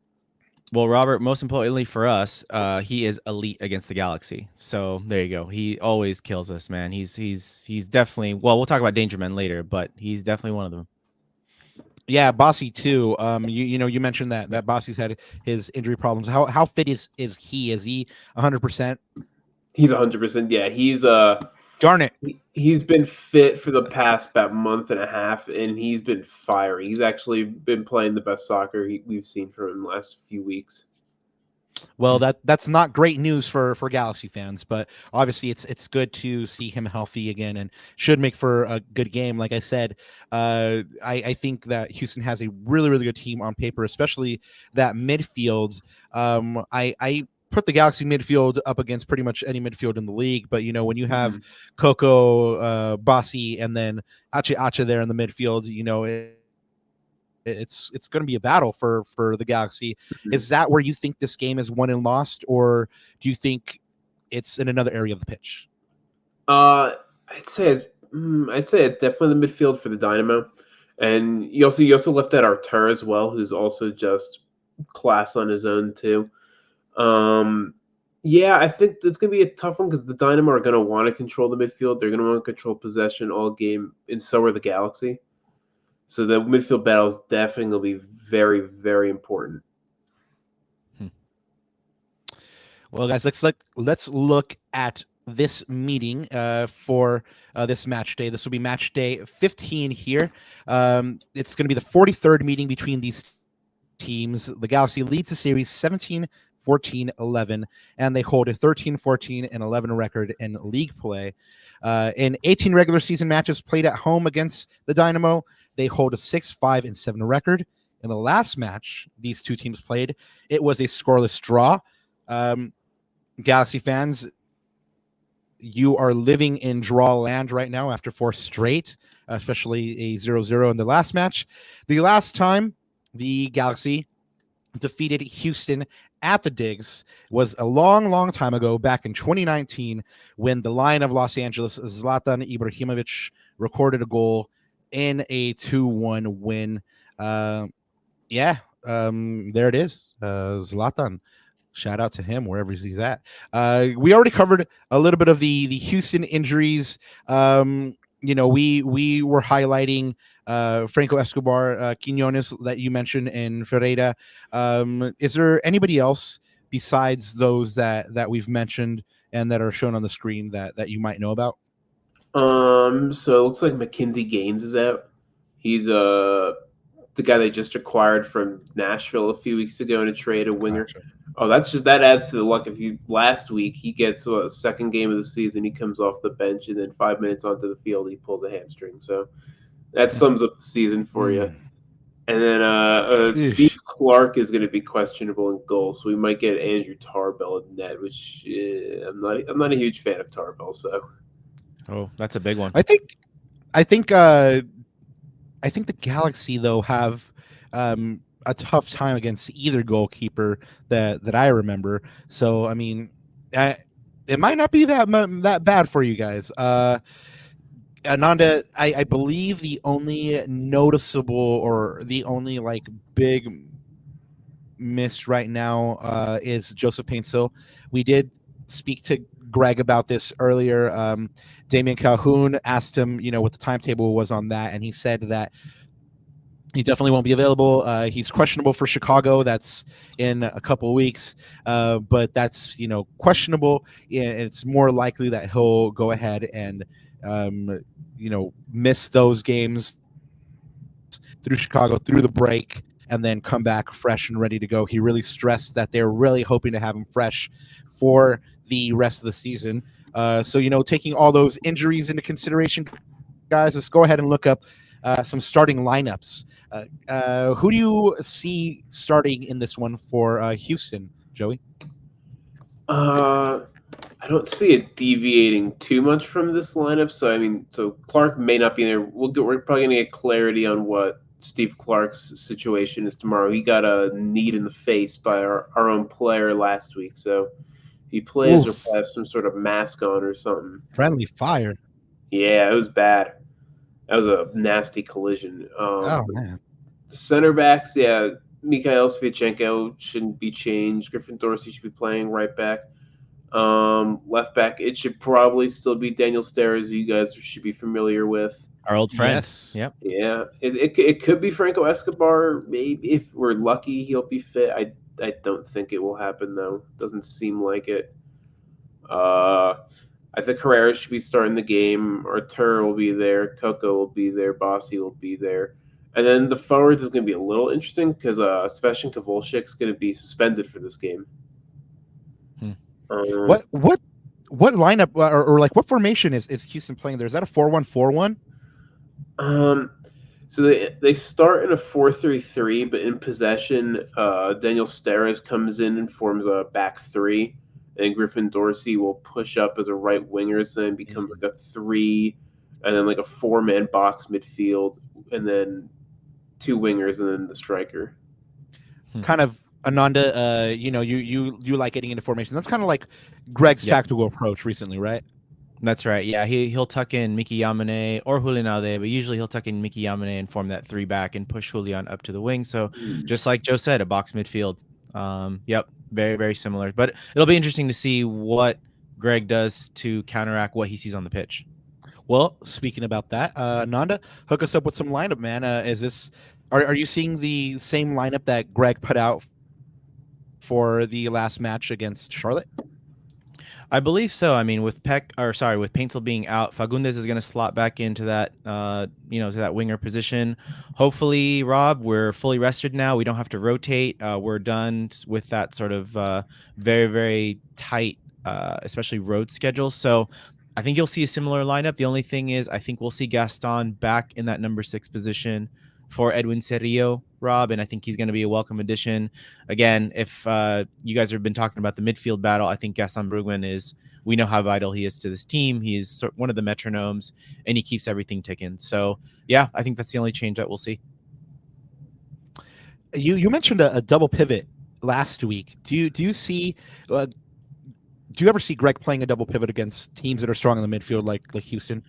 Well, Robert, most importantly for us, he is elite against the Galaxy. So there you go. He always kills us, man. He's definitely, well, we'll talk about Danger Men later, but he's definitely one of them. Yeah, Bossy too. You mentioned that Bossy's had his injury problems. How fit is he? Is he 100%? He's 100%. Yeah, he's darn it. He's been fit for the past about month and a half, and he's been fiery. He's actually been playing the best soccer we've seen from him the last few weeks. Well, that's not great news for Galaxy fans, but obviously it's good to see him healthy again and should make for a good game. Like I said, I think that Houston has a really good team on paper, especially that midfield. I put the Galaxy midfield up against pretty much any midfield in the league, but when you have Coco, Bossy, and then Ache there in the midfield, it's going to be a battle for the Galaxy. Is that where you think this game is won and lost, or do you think it's in another area of the pitch? I'd say it's definitely the midfield for the Dynamo, and you also left out Artur as well, who's also just class on his own too. Yeah, I think it's going to be a tough one because the Dynamo are going to want to control the midfield. They're going to want to control possession all game, and so are the Galaxy. So the midfield battle is definitely going to be very, very important. Well, guys, let's look at this meeting for this match day. This will be match day 15 here. It's going to be the 43rd meeting between these teams. The Galaxy leads the series 17-14-11, and they hold a 13-14-11 record in league play. In 18 regular season matches played at home against the Dynamo, they hold a 6-5-7 record. In the last match these two teams played, it was a scoreless draw. Galaxy fans, you are living in draw land right now after 4 straight, especially a 0-0 in the last match. The last time the Galaxy defeated Houston at the Digs was a long time ago, back in 2019, when the Lion of Los Angeles, Zlatan Ibrahimovic, recorded a goal in a 2-1 win. There it is. Zlatan. Shout out to him wherever he's at. We already covered a little bit of the Houston injuries. We were highlighting Franco Escobar, Quinones that you mentioned, and Ferreira. Is there anybody else besides those that we've mentioned and that are shown on the screen that you might know about? So it looks like Mackenzie Gaines is out. He's the guy they just acquired from Nashville a few weeks ago in a trade, a winger. Gotcha. Oh, that adds to the luck. Last week he gets a second game of the season, he comes off the bench, and then 5 minutes onto the field he pulls a hamstring. So that sums up the season for you. And then Steve Clark is going to be questionable in goal, so we might get Andrew Tarbell in net, which I'm not a huge fan of Tarbell. So, that's a big one. I think the Galaxy though have a tough time against either goalkeeper that I remember. So I mean, it might not be that bad for you guys. Ananda, I believe the only noticeable or the only big miss right now is Joseph Paintsill. We did speak to Greg about this earlier. Damien Calhoun asked him, what the timetable was on that, and he said that he definitely won't be available. He's questionable for Chicago. That's in a couple of weeks, but that's questionable. It's more likely that he'll go ahead and miss those games through Chicago, through the break, and then come back fresh and ready to go. He really stressed that they're really hoping to have him fresh for the rest of the season. So taking all those injuries into consideration, guys, let's go ahead and look up some starting lineups. Who do you see starting in this one for Houston, Joey? I don't see it deviating too much from this lineup. So Clark may not be there. We're probably going to get clarity on what Steve Clark's situation is tomorrow. He got a knee in the face by our own player last week. So if he plays, or probably have some sort of mask on or something. Friendly fire. Yeah, it was bad. That was a nasty collision. Oh, man. Center backs, Mikhail Sviatchenko shouldn't be changed. Griffin Dorsey should be playing right back. Left back, it should probably still be Daniel Steres, who you guys should be familiar with. Our old friend. Yes. Yep. Yeah. It could be Franco Escobar. Maybe if we're lucky, he'll be fit. I don't think it will happen, though. Doesn't seem like it. I think Herrera should be starting the game. Artur will be there. Coco will be there. Bossy will be there. And then the forwards is going to be a little interesting because Sebastian Kovalchik's going to be suspended for this game. Hmm. What lineup or like what formation is Houston playing there? Is that a 4-1-4-1? So they start in a 4-3-3, but in possession, Daniel Steres comes in and forms a back three, and Griffin Dorsey will push up as a right winger, so then become like a three, and then like a 4-man box midfield, and then 2 wingers, and then the striker. Kind of Ananda, you like getting into formation. That's kind of like Greg's tactical approach recently, right? That's right. Yeah, he'll tuck in Miki Yamane or Julian Alde, but usually he'll tuck in Miki Yamane and form that 3 back and push Julian up to the wing. So just like Joe said, a box midfield. Yep, very, very similar. But it'll be interesting to see what Greg does to counteract what he sees on the pitch. Well, speaking about that, Nanda, hook us up with some lineup, man. Are you seeing the same lineup that Greg put out for the last match against Charlotte? I believe so. I mean, with Paintsel being out, Fagundes is going to slot back into that, to that winger position. Hopefully, Rob, we're fully rested now. We don't have to rotate. We're done with that sort of very, very tight, especially road schedule. So I think you'll see a similar lineup. The only thing is I think we'll see Gaston back in that number 6 position for Edwin Cerrillo, Rob, and I think he's going to be a welcome addition. Again, if you guys have been talking about the midfield battle, I think Gaston Brugman we know how vital he is to this team. He is one of the metronomes, and he keeps everything ticking. So, yeah, I think that's the only change that we'll see. You mentioned a double pivot last week. Do you see? Do you ever see Greg playing a double pivot against teams that are strong in the midfield, like Houston?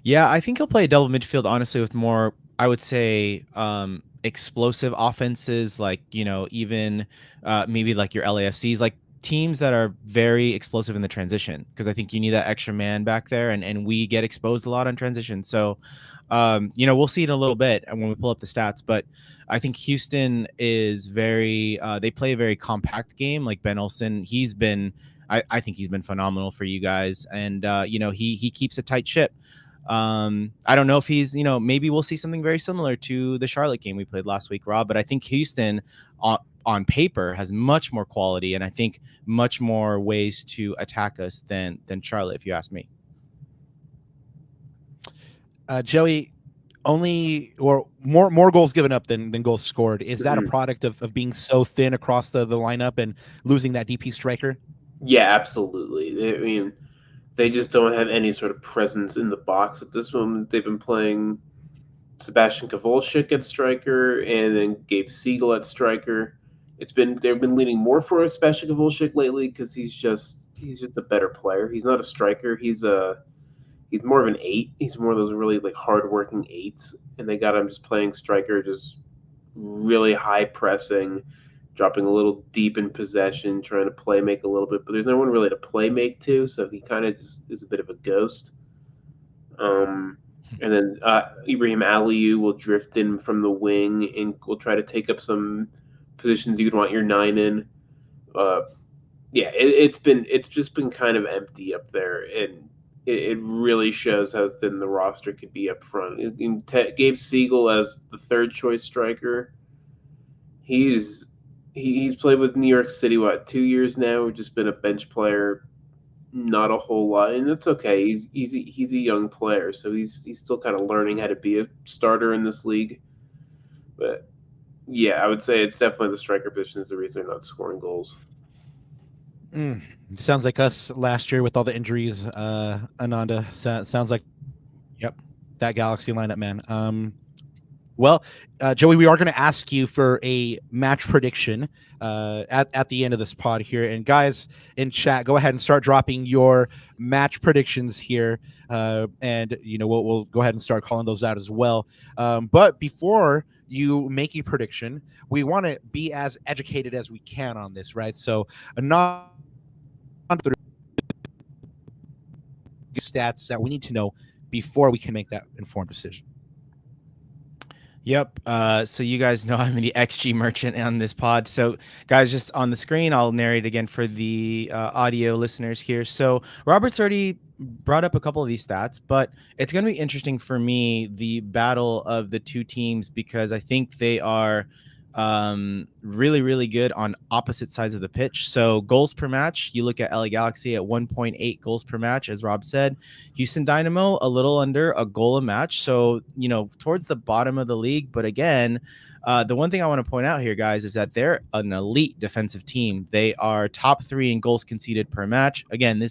Yeah, I think he'll play a double midfield, honestly, with more, I would say, explosive offenses, like, even maybe like your LAFCs, like teams that are very explosive in the transition, because I think you need that extra man back there, and we get exposed a lot on transition. So, we'll see it in a little bit when we pull up the stats, but I think Houston is they play a very compact game. Like Ben Olsen, I think he's been phenomenal for you guys, and he keeps a tight ship. I don't know if he's, maybe we'll see something very similar to the Charlotte game we played last week, Rob, but I think Houston on paper has much more quality, and I think much more ways to attack us than Charlotte, if you ask me. Joey, more goals given up than goals scored. Is that a product of being so thin across the lineup and losing that DP striker? Yeah, absolutely. I mean, they just don't have any sort of presence in the box at this moment. They've been playing Sebastian Kowalczyk at striker and then Gabe Siegel at striker. They've been leaning more for Sebastian Kowalczyk lately because he's just a better player. He's not a striker. He's more of an 8. He's more of those really like hardworking 8s, and they got him just playing striker, just really high pressing, dropping a little deep in possession, trying to make a little bit, but there's no one really to make to, so he kind of just is a bit of a ghost. And then Ibrahim Aliou will drift in from the wing and will try to take up some positions you'd want your 9 in. It's just been kind of empty up there, and it really shows how thin the roster could be up front. Gabe Siegel as the 3rd choice striker, he's played with New York City 2 years now. Just been a bench player, not a whole lot, and it's okay. He's a young player, so he's still kind of learning how to be a starter in this league. But yeah, I would say it's definitely the striker position is the reason they're not scoring goals. Sounds like us last year with all the injuries. Ananda, sounds like that Galaxy lineup, man. Well, Joey, we are going to ask you for a match prediction at the end of this pod here. And guys in chat, go ahead and start dropping your match predictions here. And we'll go ahead and start calling those out as well. But before you make a prediction, we want to be as educated as we can on this, right? So stats that we need to know before we can make that informed decision. Yep. So you guys know I'm the XG merchant on this pod. So guys, just on the screen, I'll narrate again for the audio listeners here. So Robert's already brought up a couple of these stats, but it's going to be interesting for me, the battle of the two teams, because I think they are really, really good on opposite sides of the pitch. So goals per match, you look at LA Galaxy at 1.8 goals per match, as Rob said. Houston Dynamo, a little under a goal a match. So, towards the bottom of the league. But again, the one thing I want to point out here, guys, is that they're an elite defensive team. They are top 3 in goals conceded per match. Again,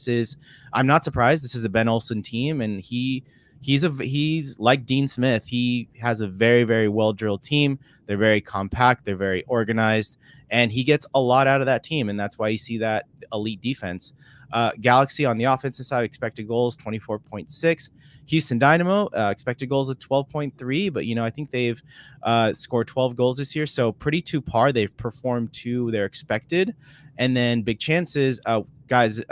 I'm not surprised. This is a Ben Olsen team, and he's like Dean Smith. He has a very, very well-drilled team. They're very compact. They're very organized, and he gets a lot out of that team, and that's why you see that elite defense. Galaxy on the offensive side, expected goals 24.6. Houston Dynamo, expected goals of 12.3, but I think they've scored 12 goals this year, so pretty to par. They've performed to their expected, and then big chances, guys.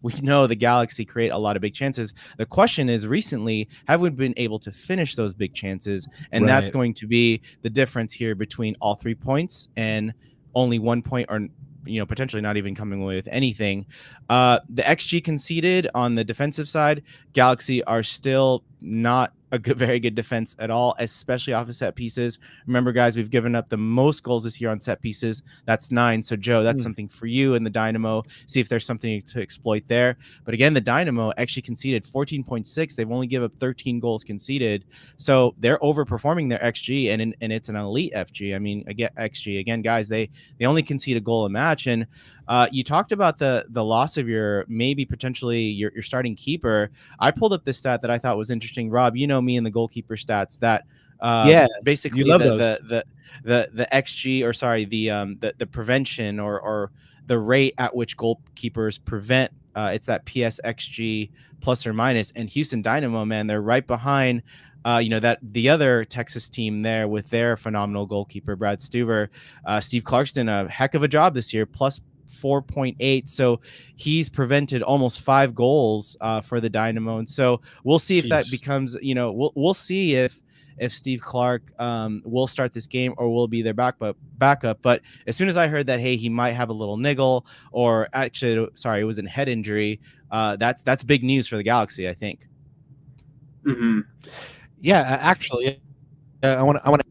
We know the Galaxy create a lot of big chances. The question is, recently, have we been able to finish those big chances? And that's going to be the difference here between all 3 points and only 1 point, or potentially not even coming away with anything. The XG conceded on the defensive side, Galaxy are still not a very good defense at all, especially off of set pieces. Remember, guys, we've given up the most goals this year on set pieces. That's 9. So, Joe, that's something for you and the Dynamo. See if there's something to exploit there. But again, the Dynamo actually conceded 14.6. They've only given up 13 goals conceded. So they're overperforming their XG, and it's an elite FG. I mean, again, XG. Again, guys, they only concede a goal a match. And you talked about the loss of your potentially your starting keeper. I pulled up this stat that I thought was interesting. Rob, me and the goalkeeper stats that basically you love the XG, or sorry, the prevention or the rate at which goalkeepers prevent. It's that PSXG plus or minus. And Houston Dynamo, man, they're right behind. That the other Texas team there with their phenomenal goalkeeper, Brad Stuver. Steve Clark's done a heck of a job this year, plus 4.8. So he's prevented almost 5 goals for the Dynamo. And so we'll see if that becomes, we'll see if Steve Clark will start this game or will be their backup. But as soon as I heard that, hey, he might have a little niggle, or actually, sorry, it was a head injury. That's big news for the Galaxy, I think. Mm-hmm. Yeah, actually, I want to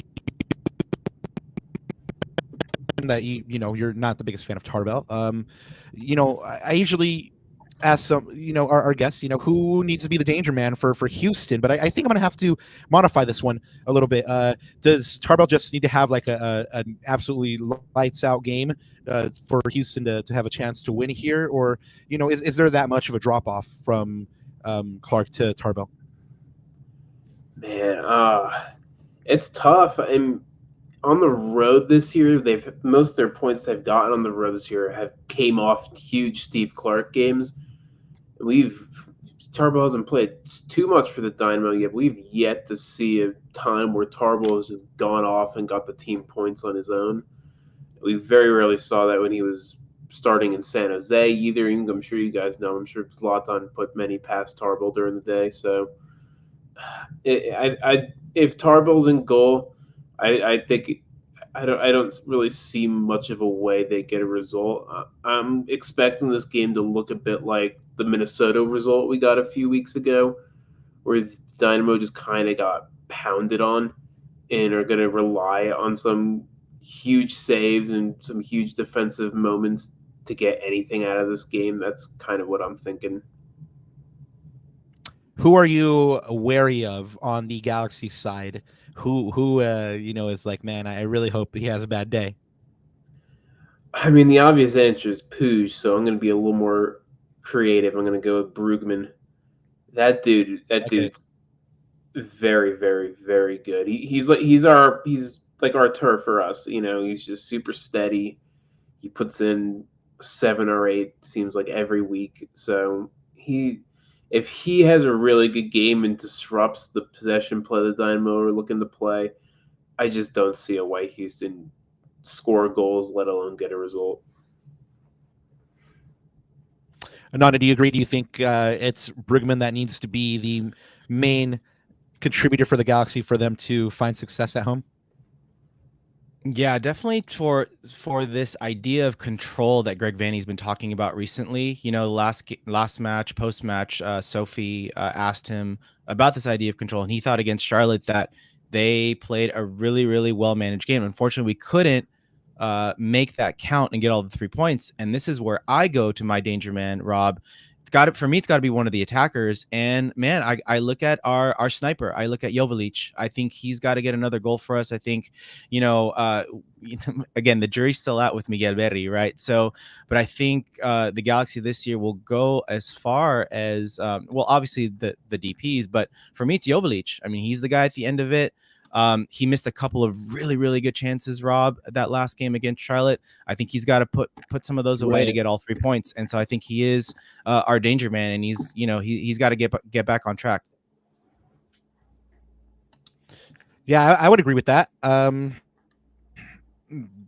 that you're not the biggest fan of Tarbell. I usually ask some our guests who needs to be the danger man for Houston, but I think I'm gonna have to modify this one a little bit. Does Tarbell just need to have like an absolutely lights out game for Houston to have a chance to win here, or is there that much of a drop off from Clark to Tarbell? Man, it's tough. And on the road this year, most of their points they've gotten on the road this year have came off huge Steve Clark games. Tarbell hasn't played too much for the Dynamo yet. We've yet to see a time where Tarbell has just gone off and got the team points on his own. We very rarely saw that when he was starting in San Jose either. I'm sure you guys know. I'm sure Zlatan put many past Tarbell during the day. So if Tarbell's in goal, I think I don't really see much of a way they get a result. I'm expecting this game to look a bit like the Minnesota result we got a few weeks ago, where Dynamo just kind of got pounded on and are going to rely on some huge saves and some huge defensive moments to get anything out of this game. That's kind of what I'm thinking. Who are you wary of on the Galaxy side? Who is like, man, I really hope he has a bad day? I mean, the obvious answer is Puig, so I'm going to be a little more creative. I'm going to go with Brugman. That dude's very, very, very good. He's like our turf for us. He's just super steady. He puts in 7 or 8, seems like every week. So if he has a really good game and disrupts the possession play the Dynamo are looking to play, I just don't see a way Houston score goals, let alone get a result. Ananda, do you agree? Do you think it's Brugman that needs to be the main contributor for the Galaxy for them to find success at home? Yeah, definitely for this idea of control that Greg Vanney's been talking about recently. Last match, post-match, Sophie asked him about this idea of control, and he thought against Charlotte that they played a really, really well-managed game. Unfortunately, we couldn't make that count and get all the 3 points. And this is where I go to my danger man, Rob. For me, it's got to be one of the attackers. And man, I look at our sniper. I look at Joveljic. I think he's got to get another goal for us. I think, again, the jury's still out with Miguel Berry, right? So, but I think the Galaxy this year will go as far as, obviously the DPs, but for me, it's Joveljic. I mean, he's the guy at the end of it. He missed a couple of really, really good chances, Rob, that last game against Charlotte. I think he's got to put some of those away to get all 3 points. And so I think he is our danger man, and he's got to get back on track. Yeah, I would agree with that.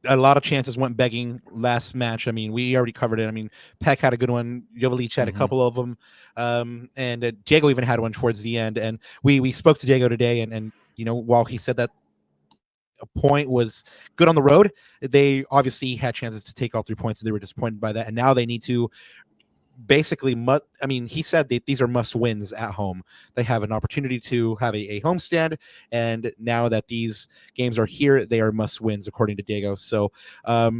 A lot of chances went begging last match. I mean, we already covered it. I mean, Peck had a good one. Joveljic had a couple of them. And Diego even had one towards the end. And we spoke to Diego today, and while he said that a point was good on the road, they obviously had chances to take all 3 points, and they were disappointed by that. And now they need to basically, he said that these are must wins at home. They have an opportunity to have a homestand, and now that these games are here, they are must wins according to Diego. So I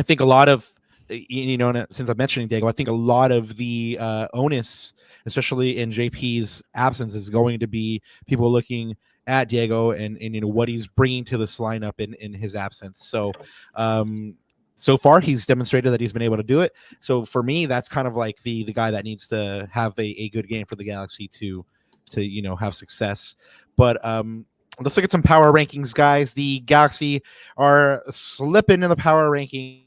think a lot of, since I'm mentioning Diego, I think a lot of the onus, especially in JP's absence, is going to be people looking at Diego and what he's bringing to this lineup in his absence. So so far he's demonstrated that he's been able to do it. So for me, that's kind of like the guy that needs to have a good game for the Galaxy to have success. But let's look at some power rankings, guys. The Galaxy are slipping in the power rankings.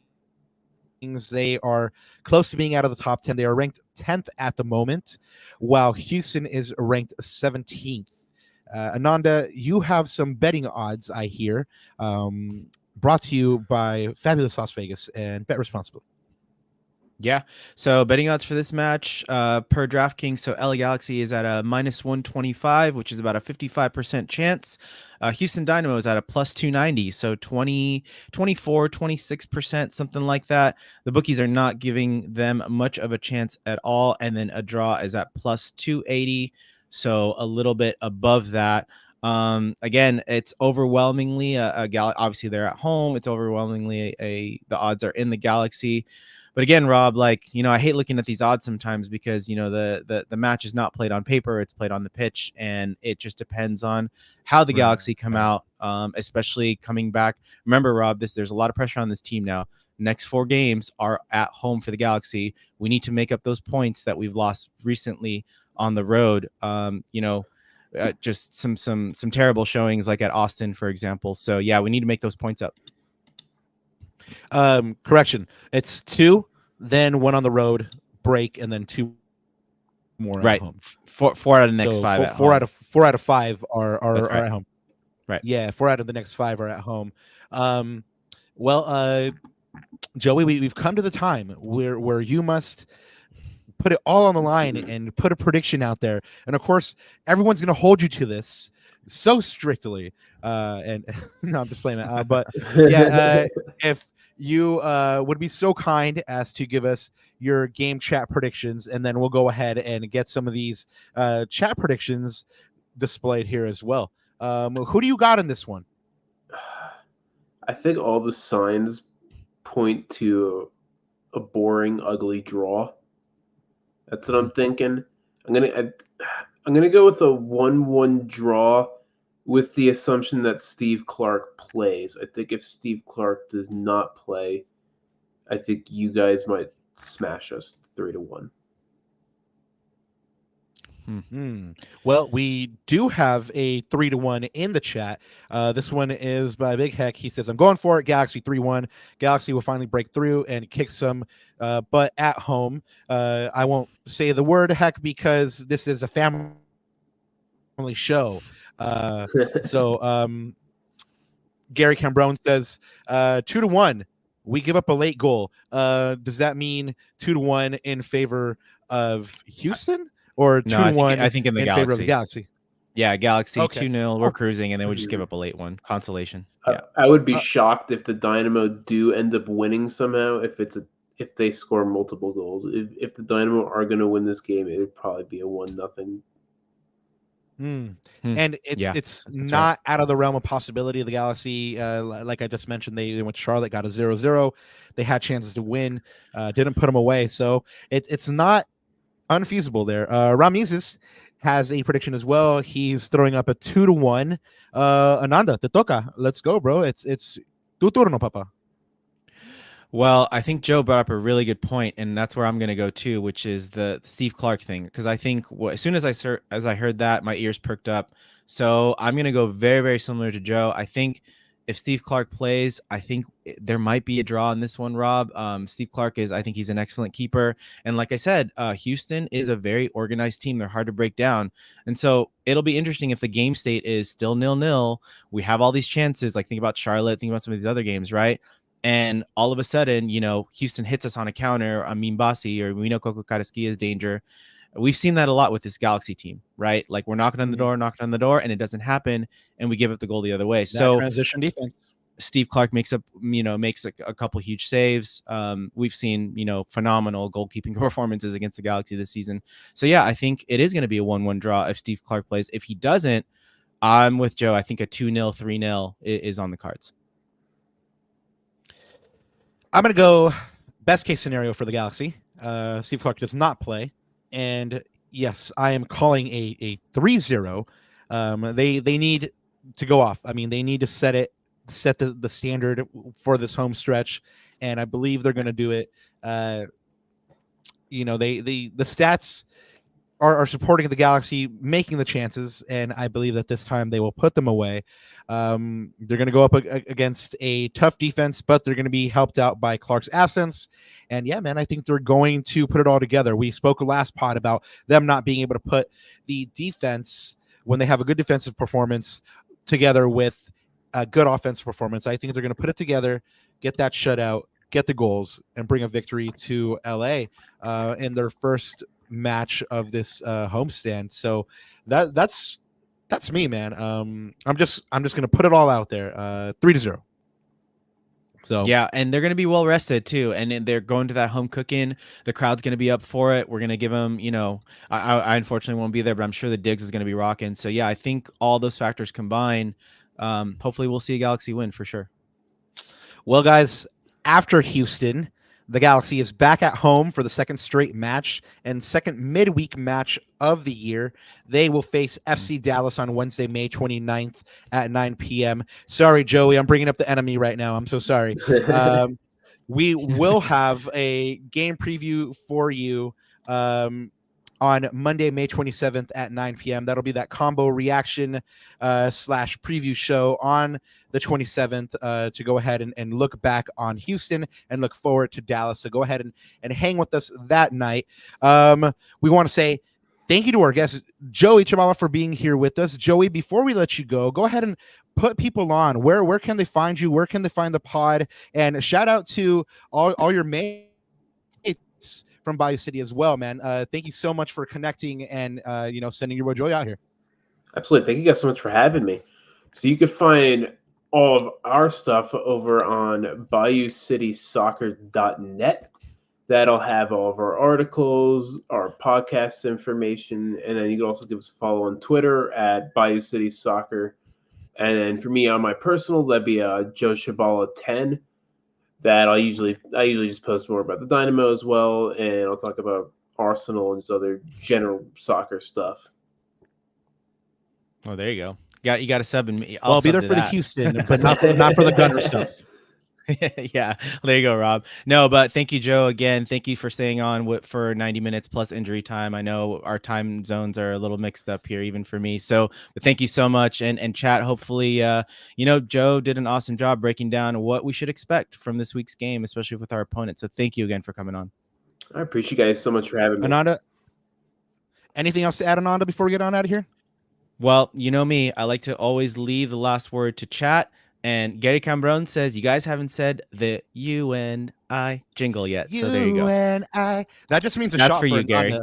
They are close to being out of the top 10. They are ranked 10th at the moment, while Houston is ranked 17th. Ananda, you have some betting odds, I hear, brought to you by Fabulous Las Vegas, and bet responsibly. Yeah. So betting odds for this match per DraftKings. So LA Galaxy is at a -125, which is about a 55% chance. Houston Dynamo is at a +290. So 24, 26%, something like that. The bookies are not giving them much of a chance at all. And then a draw is at +280. So a little bit above that. Again, it's overwhelmingly obviously they're at home. It's overwhelmingly the odds are in the Galaxy. But again, Rob, I hate looking at these odds sometimes because, the match is not played on paper. It's played on the pitch, and it just depends on how the Galaxy come out, especially coming back. Remember, Rob, there's a lot of pressure on this team now. Next 4 games are at home for the Galaxy. We need to make up those points that we've lost recently on the road. Just some terrible showings like at Austin, for example. So yeah, we need to make those points up. Correction, it's 2, then 1 on the road, break, and then 2 more at home. 4 out of the next 5 at home. 4 out of 5 are at home. Right. Yeah, 4 out of the next 5 are at home. Joey, we've come to the time where you must put it all on the line and put a prediction out there. And of course, everyone's going to hold you to this so strictly. And no, I'm just playing it. But yeah, if you would be so kind as to give us your game chat predictions, and then we'll go ahead and get some of these chat predictions displayed here as well. Who do you got in this one? I think all the signs point to a boring, ugly draw. That's what I'm thinking. I'm gonna go with a 1-1 draw, with the assumption that Steve Clark plays. I think if Steve Clark does not play, I think you guys might smash us 3-1. Well, we do have a 3-1 in the chat. This one is by Big Heck. He says, I'm going for it. Galaxy 3-1. Galaxy will finally break through and kick some butt at home. I won't say the word heck because this is a family show. So Gary Cambrone says 2-1. We give up a late goal. Does that mean 2-1 in favor of Houston? Or 2-1, I think in the favor of the Galaxy. Yeah, Galaxy 2-0. Okay. We're cruising, and then we just give up a late one. Consolation. Yeah. I would be shocked if the Dynamo do end up winning somehow. If they score multiple goals, if the Dynamo are going to win this game, it would probably be a 1-0. And Yeah, it's that's not out of the realm of possibility. The Galaxy, like I just mentioned, they went to Charlotte, got a 0-0. They had chances to win, didn't put them away. So it's not unfeasible there. Ramizes has a prediction as well. He's throwing up a 2-1. Ananda, te toca. Let's go, bro. It's tu turno, papa. Well, I think Joe brought up a really good point, and that's where I'm going to go too, which is the Steve Clark thing. Because I think as soon as I heard that, my ears perked up. So I'm going to go very, very similar to Joe. I think if Steve Clark plays, I think there might be a draw in this one, Rob. Steve Clark I think he's an excellent keeper. And like I said, Houston is a very organized team. They're hard to break down. And so it'll be interesting if the game state is still 0-0. We have all these chances. Like think about Charlotte, think about some of these other games, right? And all of a sudden, Houston hits us on a counter. Mimbasi or we know Coco Karaski is danger. We've seen that a lot with this Galaxy team, right? Like we're knocking on the door, and it doesn't happen, and we give up the goal the other way. So transition defense. Steve Clark makes a couple huge saves. We've seen, phenomenal goalkeeping performances against the Galaxy this season. So yeah, I think it is going to be a 1-1 draw if Steve Clark plays. If he doesn't, I'm with Joe. I think a 2-0, 3-0 is on the cards. I'm going to go best case scenario for the Galaxy. Steve Clark does not play. And yes, I am calling a 3-0. They need to go off. I mean, they need to set the standard for this home stretch. And I believe they're going to do it. The stats are supporting the Galaxy, making the chances, and I believe that this time they will put them away. They're going to go up against a tough defense, but they're going to be helped out by Clark's absence. And yeah, man, I think they're going to put it all together. We spoke last pod about them not being able to put the defense, when they have a good defensive performance, together with a good offensive performance. I think they're going to put it together, get that shutout, get the goals, and bring a victory to LA in their first match of this homestand. So that's me, man. I'm just gonna put it all out there. 3-0. So yeah, and they're gonna be well rested too, and they're going to that home cooking. The crowd's gonna be up for it. We're gonna give them, I unfortunately won't be there, but I'm sure the Diggs is gonna be rocking. So yeah, I think all those factors combined, hopefully we'll see a Galaxy win for sure. Well, guys, after Houston, the Galaxy is back at home for the second straight match and second midweek match of the year. They will face FC Dallas on Wednesday, May 29th at 9 p.m. Sorry, Joey, I'm bringing up the enemy right now. I'm so sorry. We will have a game preview for you on Monday, May 27th at 9 p.m. That'll be that combo reaction / preview show on the 27th to go ahead and look back on Houston and look forward to Dallas. So go ahead and hang with us that night. We want to say thank you to our guest, Joey Chabala, for being here with us. Joey, before we let you go ahead and put people on. Where can they find you? Where can they find the pod? And shout out to all your mates from Bayou City as well, man. Thank you so much for connecting and sending your boy Joey out here. Absolutely. Thank you guys so much for having me. So you can find all of our stuff over on BayouCitySoccer.net. That'll have all of our articles, our podcast information, and then you can also give us a follow on Twitter at Bayou City Soccer. And then for me on my personal, that'd be Joe Chabala 10. That I usually just post more about the Dynamo as well, and I'll talk about Arsenal and just other general soccer stuff. Oh, there you go. You got a sub in me. I'll be there for the Houston, but not for the Gunner stuff. Yeah, there you go, Rob. No, but thank you, Joe. Again, thank you for staying on for 90 minutes plus injury time. I know our time zones are a little mixed up here, even for me. So, but thank you so much. And chat, hopefully, Joe did an awesome job breaking down what we should expect from this week's game, especially with our opponent. So thank you again for coming on. I appreciate you guys so much for having me. Ananda, anything else to add, Ananda, before we get on out of here? Well, you know me, I like to always leave the last word to chat. And Gary Cambron says, you guys haven't said the you and I jingle yet. So there you go. You and I. That just means That's shot for you, Gary.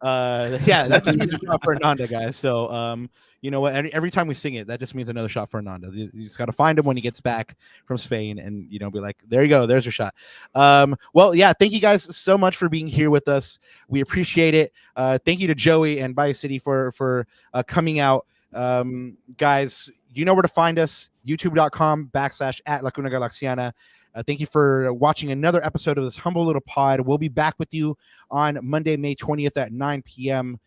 Ananda. Yeah, that just means a shot for Ananda, guys. So, you know what? Every time we sing it, that just means another shot for Ananda. You just got to find him when he gets back from Spain, and you know, be like, there you go, there's your shot. Well, yeah, thank you guys so much for being here with us. We appreciate it. Thank you to Joey and Bayou City for coming out. Guys, you know where to find us, youtube.com/@LacunaGalaxiana. Thank you for watching another episode of this humble little pod. We'll be back with you on Monday, May 20th at 9 p.m.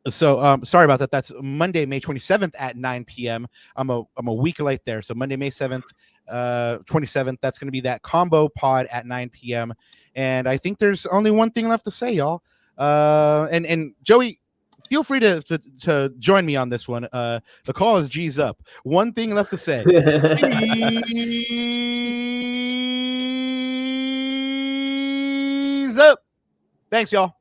Sorry about that. That's Monday, May 27th at 9 p.m. I'm a week late there. So Monday, May 7th, 27th, that's going to be that combo pod at 9 p.m. And I think there's only one thing left to say, y'all. And Joey, feel free to join me on this one. The call is G's up. One thing left to say. G's up. Thanks, y'all.